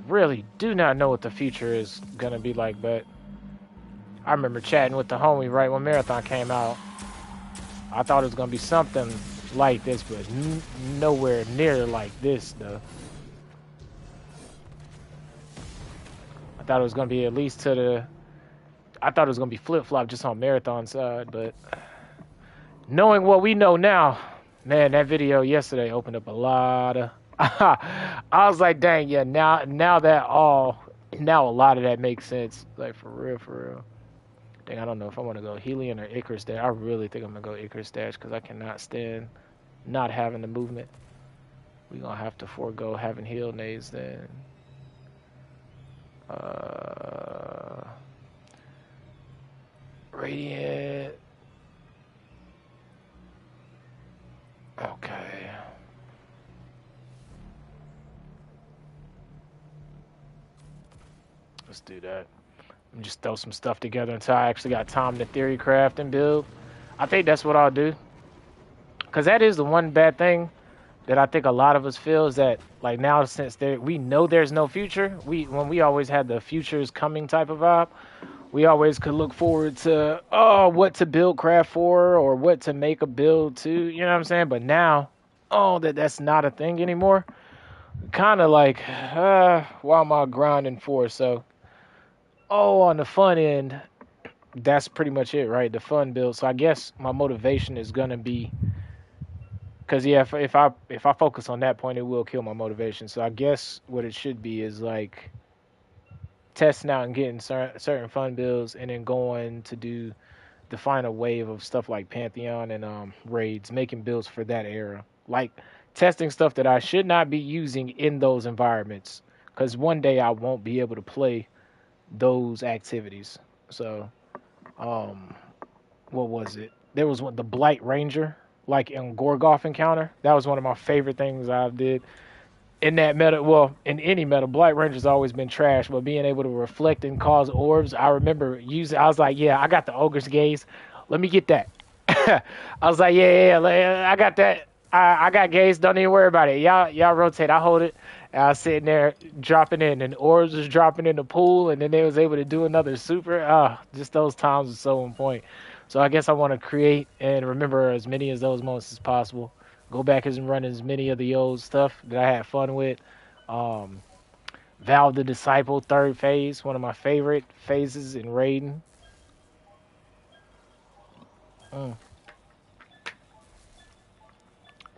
Really do not know what the future is gonna be like, but I remember chatting with the homie right when Marathon came out. I thought it was gonna be something like this, but nowhere near like this, though. I thought it was gonna be at least to the. I thought it was gonna be flip flop just on Marathon side, but knowing what we know now, man, that video yesterday opened up a lot of. I was like, dang, yeah, now a lot of that makes sense. Like, for real, for real. Dang, I don't know if I want to go Helion or Icarus Dash. I really think I'm gonna go Icarus Dash because I cannot stand not having the movement. We're gonna have to forego having heal nades then. Radiant. Okay. Let's do that. Just throw some stuff together until I actually got time to theory craft and build. I think that's what I'll do. Because that is the one bad thing that I think a lot of us feel is that, like, now since we know there's no future, when we always had the future is coming type of vibe, we always could look forward to, what to build craft for or what to make a build to, you know what I'm saying? But now, that's not a thing anymore. Kind of like, what am I grinding for? So, on the fun end, that's pretty much it, right? The fun build. So I guess my motivation is gonna be, because yeah, if I focus on that point, it will kill my motivation. So I guess what it should be is like testing out and getting certain fun builds, and then going to do the final wave of stuff like Pantheon and raids, making builds for that era, like testing stuff that I should not be using in those environments, because one day I won't be able to play those activities. So, what was it? There was the Blight Ranger, like in Gorgoth Encounter. That was one of my favorite things I did in that meta. Well, in any meta, Blight Ranger's always been trash, but being able to reflect and cause orbs, I remember using. I was like, yeah, I got the Ogre's Gaze. Let me get that. I was like, yeah, I got that. I got gaze. Don't even worry about it. Y'all rotate. I hold it. And I was sitting there dropping in, and orbs was dropping in the pool, and then they was able to do another super. Just those times are so on point. So I guess I want to create and remember as many of those moments as possible. Go back and run as many of the old stuff that I had fun with. Valve the Disciple, third phase, one of my favorite phases in raiding.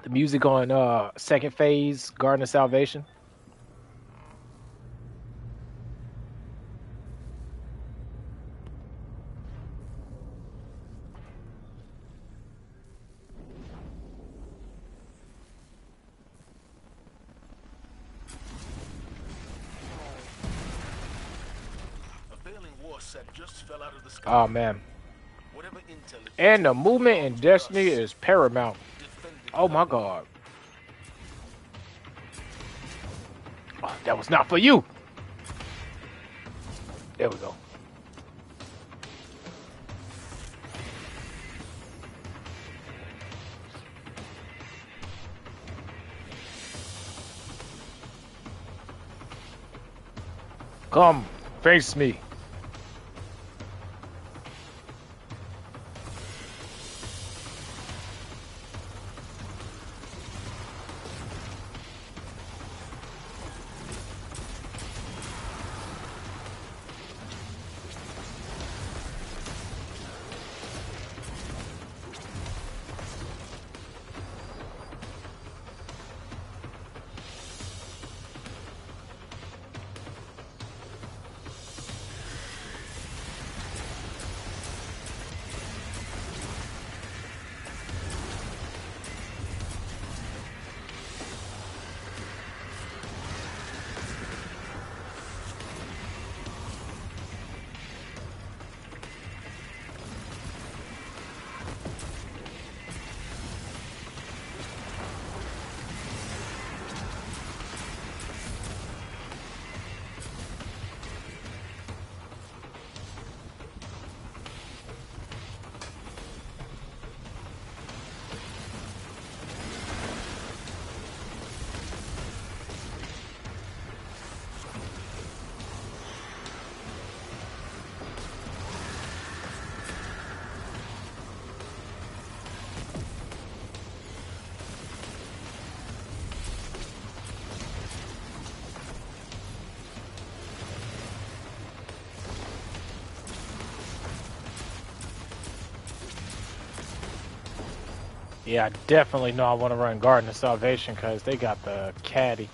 The music on second phase, Garden of Salvation. A failing war set just fell out of the sky. Oh man. Whatever intel it And the contained movement in belongs with Destiny us. is paramount. Defend it Oh my well. god. Oh, that was not for you. There we go. Come, face me. Yeah, I definitely know I want to run Garden of Salvation because they got the caddy.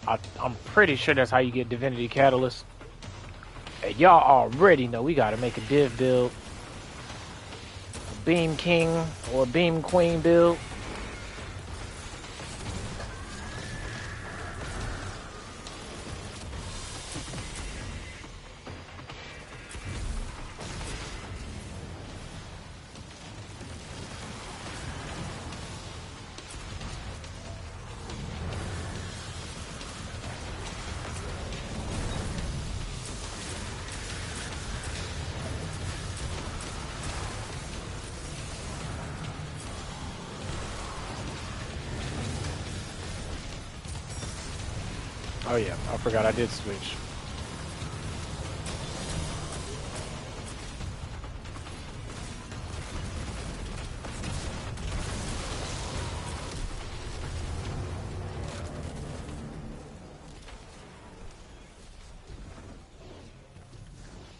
I'm pretty sure that's how you get Divinity Catalyst. And y'all already know we got to make a div build. Beam King or Beam Queen build. Oh yeah, I forgot I did switch.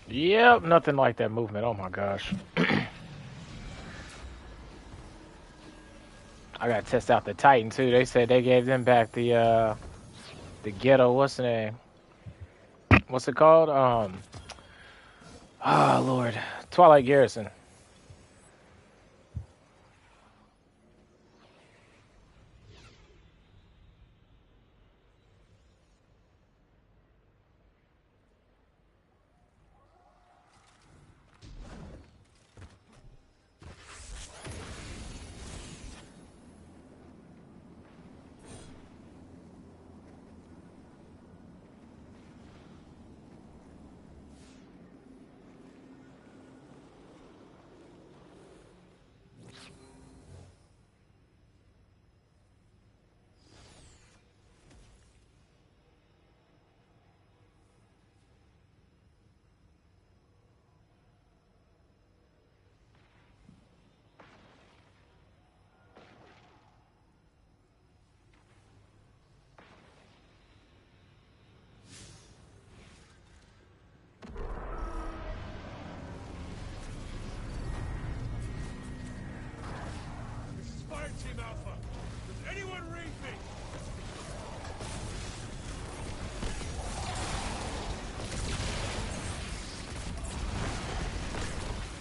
Yep, nothing like that movement. Oh my gosh. I gotta test out the Titan too. They said they gave them back the ghetto. What's the name? What's it called? Oh Lord, Twilight Garrison.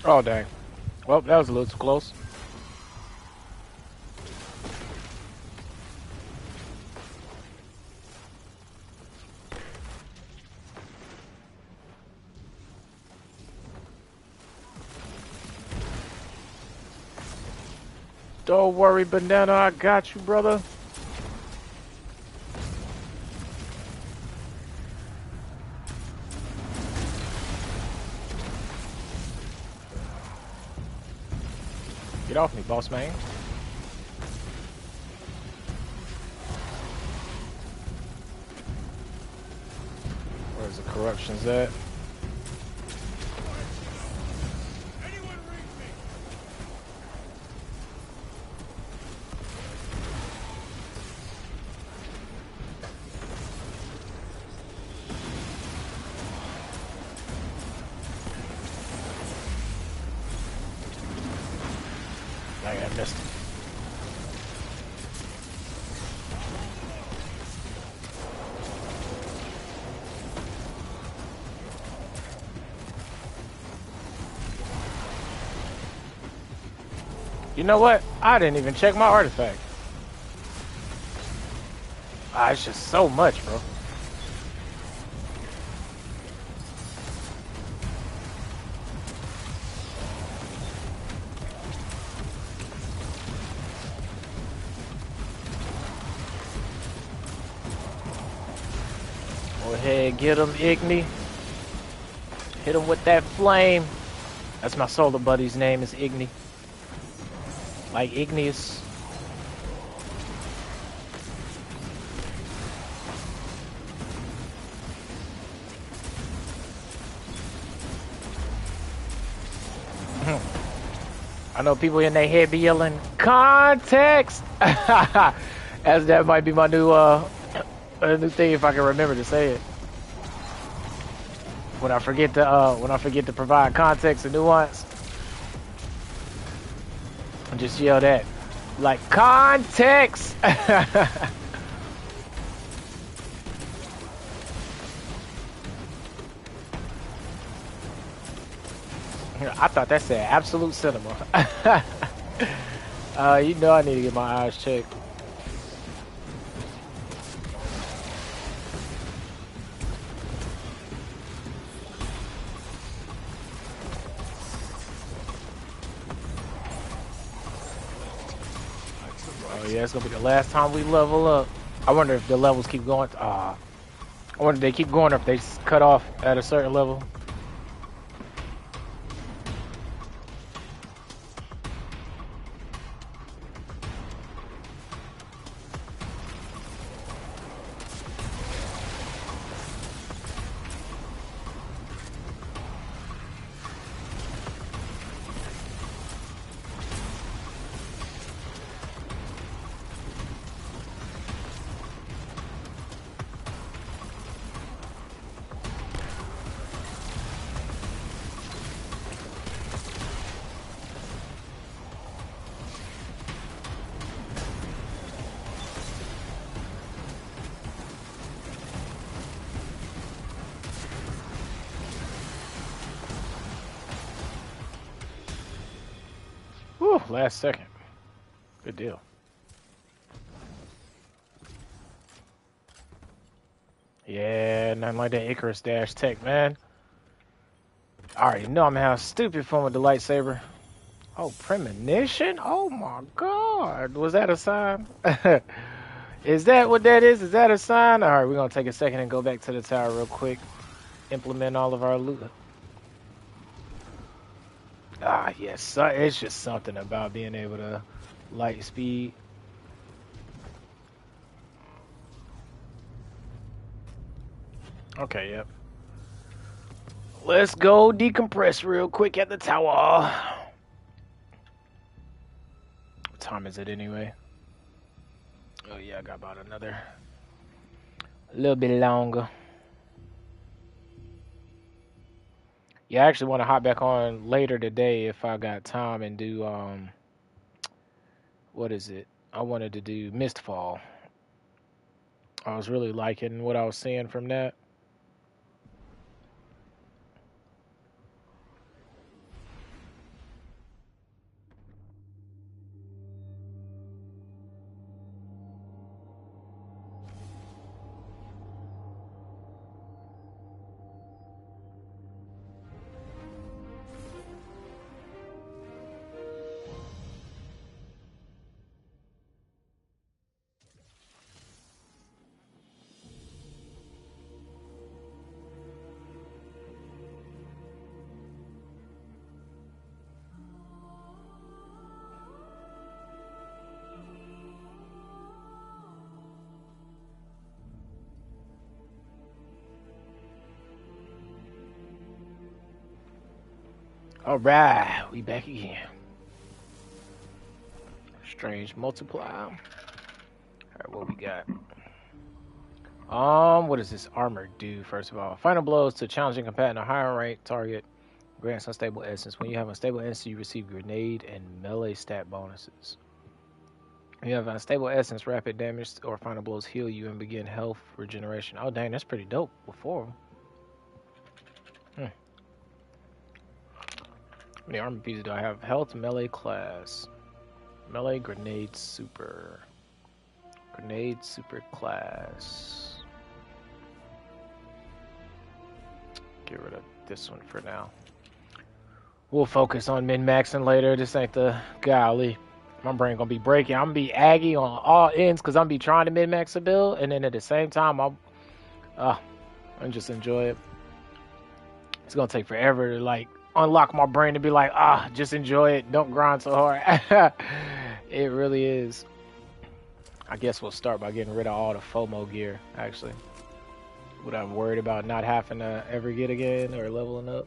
Oh, dang. Well, that was a little too close. Don't worry, Banana. I got you, brother. Get off me, boss man. Where's the corruptions at? Dang, I missed it. You know what? I didn't even check my artifact. Ah, it's just so much, bro. Go ahead, get him, Igni. Hit him with that flame. That's my solar buddy's name is Igni. Like Igneous. I know people in their head be yelling, context! As that might be my new new thing if I can remember to say it. When I forget to provide context and nuance, I just yell that. Like context. I thought that said absolute cinema. You know I need to get my eyes checked. Oh yeah, it's gonna be the last time we level up. I wonder if the levels keep going. I wonder if they keep going or if they cut off at a certain level. Whew, last second. Good deal. Yeah, nothing like that Icarus dash tech, man. I already know I'm gonna have stupid fun with the lightsaber. Oh, premonition? Oh my god. Was that a sign? Is that what that is? Is that a sign? Alright, we're gonna take a second and go back to the tower real quick. Implement all of our loot. Ah, yes. It's just something about being able to light speed. Okay, yep. Let's go decompress real quick at the tower. What time is it anyway? Oh yeah, I got about another a little bit longer. Yeah, I actually want to hop back on later today if I got time and do what is it? I wanted to do Mistfall. I was really liking what I was seeing from that. All right, we back again. Strange multiply. All right, what we got? What does this armor do? First of all, final blows to challenging combatant or higher rank target grants unstable essence. When you have unstable essence, you receive grenade and melee stat bonuses. When you have unstable essence, rapid damage or final blows heal you and begin health regeneration. Oh dang, that's pretty dope. Before. How many armor pieces do I have? Health, melee class. Melee, grenade, super. Grenade, super class. Get rid of this one for now. We'll focus on min-maxing later. This ain't the... Golly. My brain gonna be breaking. I'm gonna be aggy on all ends because I'm gonna be trying to min-max a build. And then at the same time, I'm just enjoy it. It's gonna take forever to, like, unlock my brain to be like, just enjoy it. Don't grind so hard. It really is. I guess we'll start by getting rid of all the FOMO gear, actually. What I'm worried about not having to ever get again or leveling up.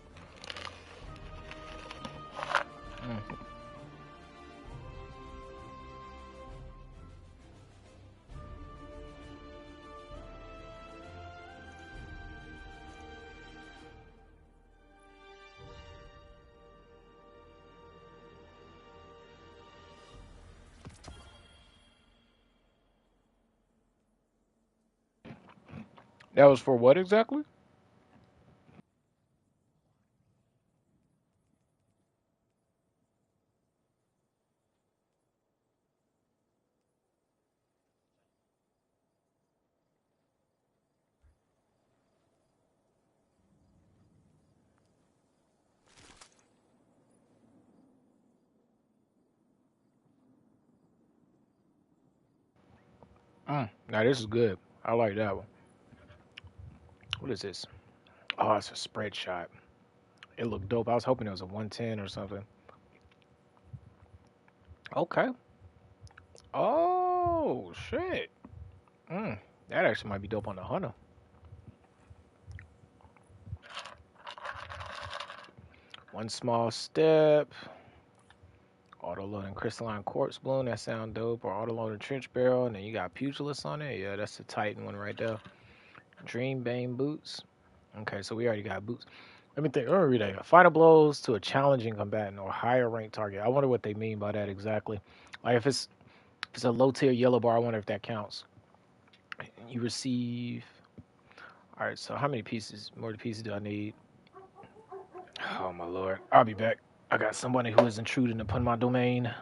That was for what exactly? Now this is good. I like that one. What is this? Oh, it's a spread shot. It looked dope. I was hoping it was a 110 or something. Okay. Oh, shit. That actually might be dope on the hunter. One small step. Auto-loading crystalline quartz bloom. That sound dope. Or auto-loading trench barrel. And then you got pugilist on it. Yeah, that's the Titan one right there. Dream Bane boots. Okay, so we already got boots. Let me think. Let me read that. Final blows to a challenging combatant or higher rank target. I wonder what they mean by that exactly. Like if it's a low tier yellow bar, I wonder if that counts. You receive. All right. So how many pieces? More pieces do I need? Oh my lord. I'll be back. I got somebody who is intruding upon my domain.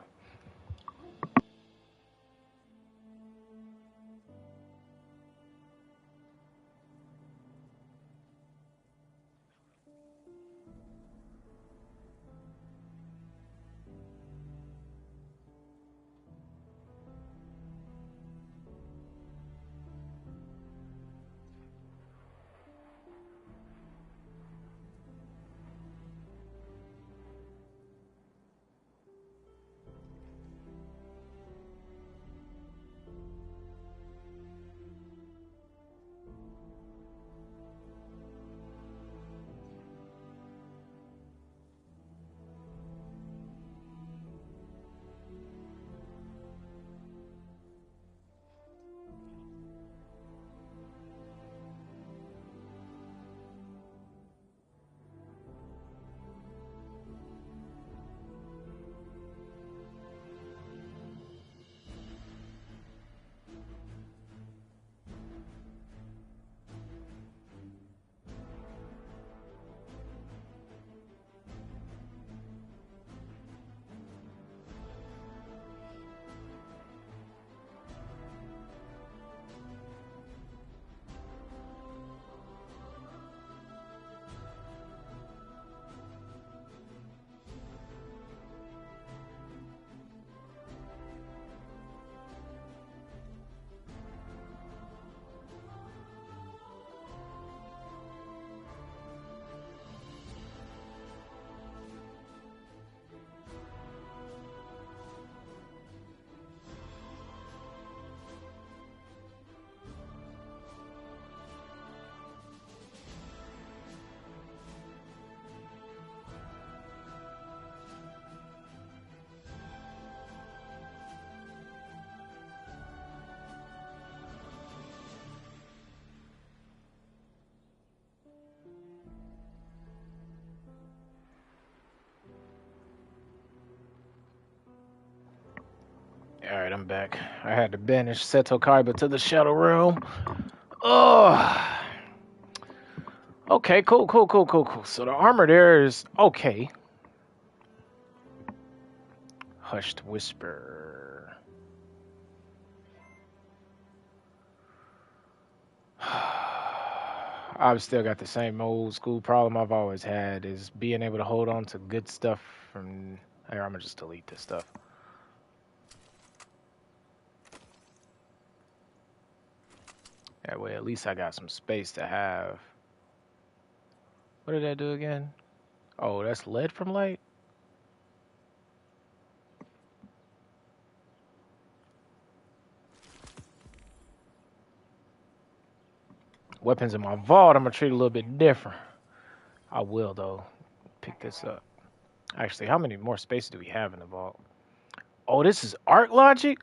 back. I had to banish Seto Kaiba to the Shadow Realm. Oh. Okay, cool. So the armor there is okay. Hushed Whisper. I've still got the same old school problem I've always had is being able to hold on to good stuff from... Here, I'm gonna just delete this stuff. That way, at least I got some space to have. What did that do again? Oh, that's lead from light? Weapons in my vault, I'm gonna treat a little bit different. I will, though. Pick this up. Actually, how many more spaces do we have in the vault? Oh, this is Arc Logic?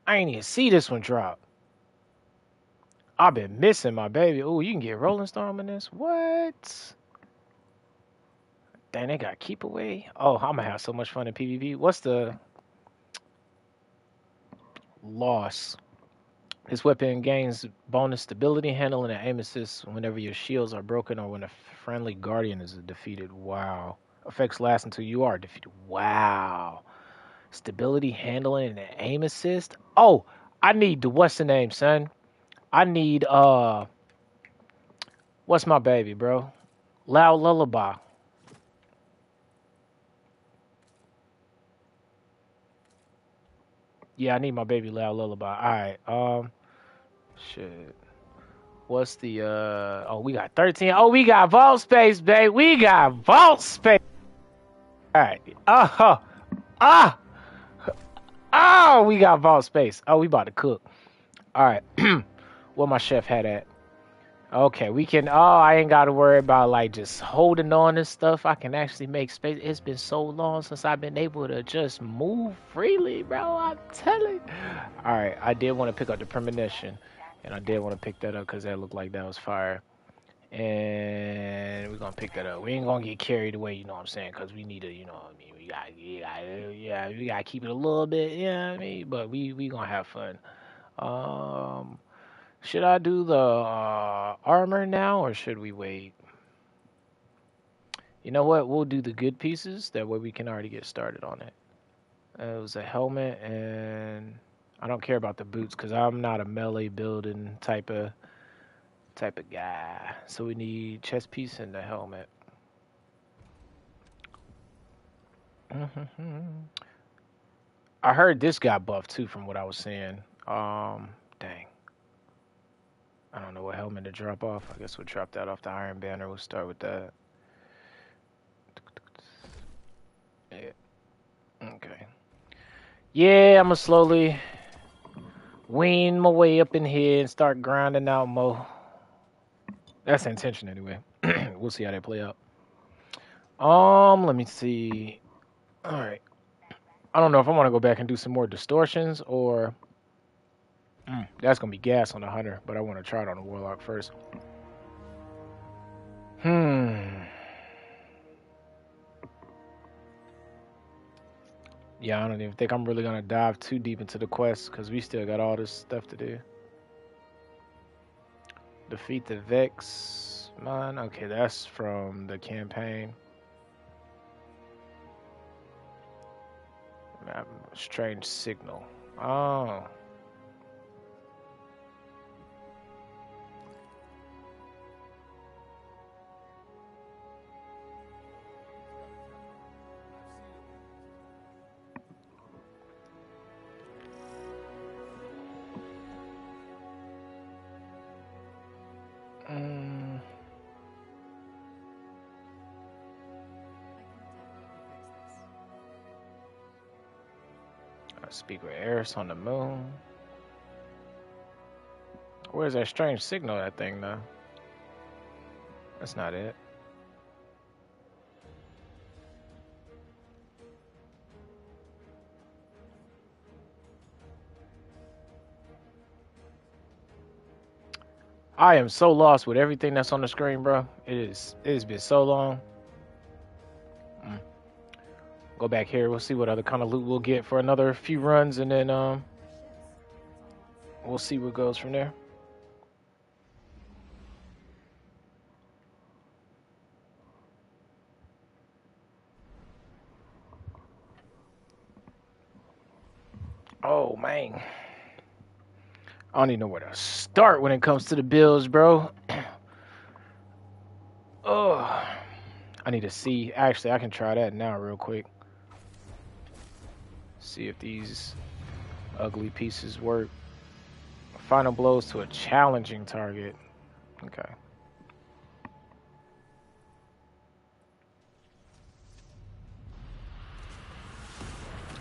I ain't even see this one drop. I've been missing my baby. Oh, you can get Rolling Storm in this? What? Dang, they got Keep Away. Oh, I'm gonna have so much fun in PvP. What's the loss? This weapon gains bonus stability, handling, and aim assist whenever your shields are broken or when a friendly guardian is defeated. Wow. Effects last until you are defeated. Wow. Stability, handling, and aim assist. Oh, I need the what's the name, son? I need what's my baby, bro? Loud Lullaby. Yeah, I need my baby Loud Lullaby. Alright, shit. What's the oh, we got 13. Oh, we got vault space, babe. We got vault space. Alright. Oh, we got vault space. Oh, we about to cook. Alright. What my chef had at. Okay, we can I ain't gotta worry about like just holding on to stuff. I can actually make space. It's been so long since I've been able to just move freely, bro. I'm telling. Alright, I did want to pick up the premonition. And I did want to pick that up because that looked like that was fire. And we're going to pick that up. We ain't going to get carried away, you know what I'm saying? Because we need to, you know what I mean? We got to keep it a little bit, you know what I mean? But we going to have fun. Should I do the armor now or should we wait? You know what? We'll do the good pieces. That way we can already get started on it. It was a helmet and... I don't care about the boots because I'm not a melee building type of guy. So we need chest piece and the helmet. I heard this got buffed too from what I was seeing. Dang. I don't know what helmet to drop off. I guess we'll drop that off the Iron Banner. We'll start with that. Yeah. Okay. Yeah, I'm gonna slowly wean my way up in here and start grinding out more. That's the intention anyway. We'll see how that play out. Let me see. All right. I don't know if I want to go back and do some more distortions or that's gonna be gas on the hunter, but I want to try it on the warlock first. Yeah, I don't even think I'm really gonna dive too deep into the quest because we still got all this stuff to do. Defeat the Vex. Man, okay, that's from the campaign. Strange signal. Oh. Speak with Eris on the moon. Where's that strange signal, that thing, though? That's not it. I am so lost with everything that's on the screen, bro. It has been so long. Go back here. We'll see what other kind of loot we'll get for another few runs, and then we'll see what goes from there. Oh man, I don't even know where to start when it comes to the bills, bro. Oh, I need to see. Actually, I can try that now real quick. See if these ugly pieces work. Final blows to a challenging target. Okay.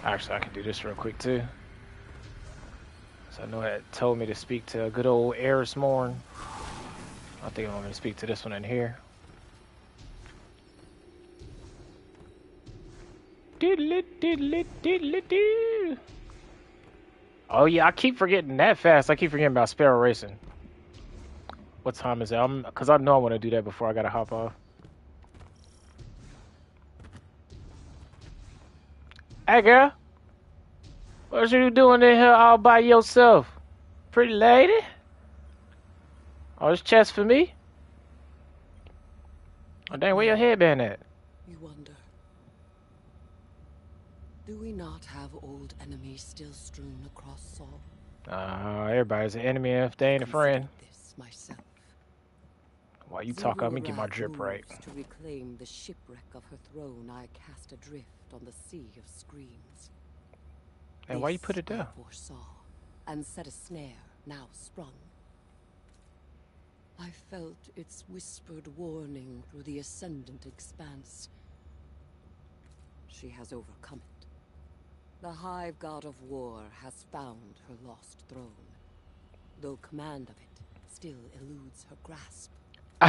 Actually, I can do this real quick too. So I know it told me to speak to good old Eris Morn. I think I'm going to speak to this one in here. Oh yeah, I keep forgetting that fast. I keep forgetting about Sparrow Racing. What time is it? Because I know I want to do that before I gotta hop off. Hey girl, what you doing in here all by yourself? Pretty lady? Oh, this chest for me? Oh dang, where your headband at? You wonder. Do we not have old enemies still strewn across Saul? Everybody's an enemy if they ain't a friend. This myself. While you talk, let me get my drip right. To reclaim the shipwreck of her throne, I cast adrift on the sea of screams. And why you put it there? I foresaw and set a snare now sprung. I felt its whispered warning through the ascendant expanse. She has overcome it. The Hive God of War has found her lost throne, though command of it still eludes her grasp. We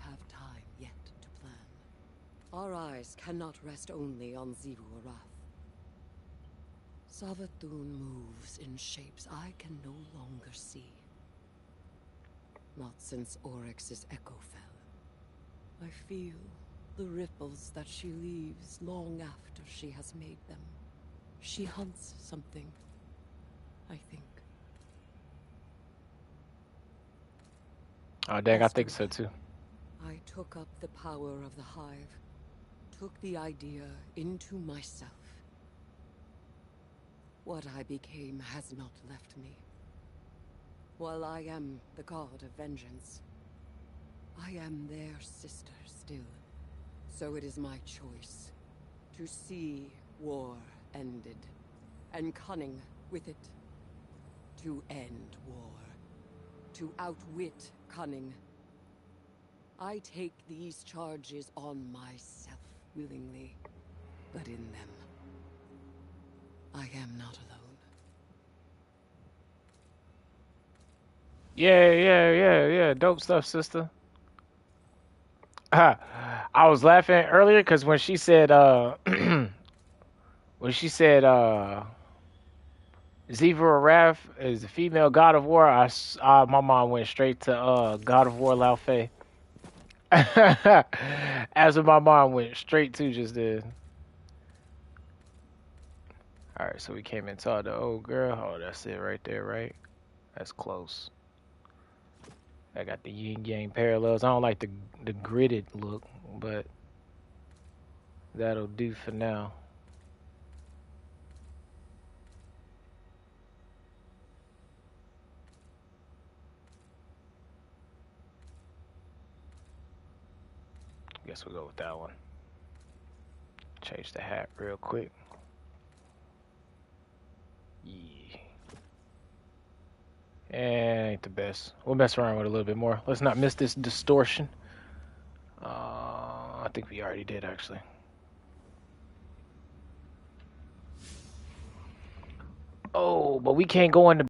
have time yet to plan. Our eyes cannot rest only on Xivu Arath. Savathun moves in shapes I can no longer see. Not since Oryx's echo fell. I feel the ripples that she leaves long after she has made them. She hunts something, I think. Oh dang, I think so too. I took up the power of the Hive, took the idea into myself. What I became has not left me. While I am the god of vengeance, I am their sister still. So it is my choice to see war ended, and cunning with it. To end war, to outwit cunning. I take these charges on myself willingly, but in them, I am not alone. Yeah. Dope stuff, sister. I was laughing earlier because when she said, Xivu Arath is the female god of war, my mind went straight to God of War Lao Fei. As what my mind went straight to just then. Alright, so we came and saw the old girl. Oh, that's it right there, right? That's close. I got the yin yang parallels. I don't like the gridded look, but that'll do for now. Guess we'll go with that one. Change the hat real quick. Yeah. Ain't the best. We'll mess around with it a little bit more. Let's not miss this distortion. I think we already did, actually. Oh, but we can't go in the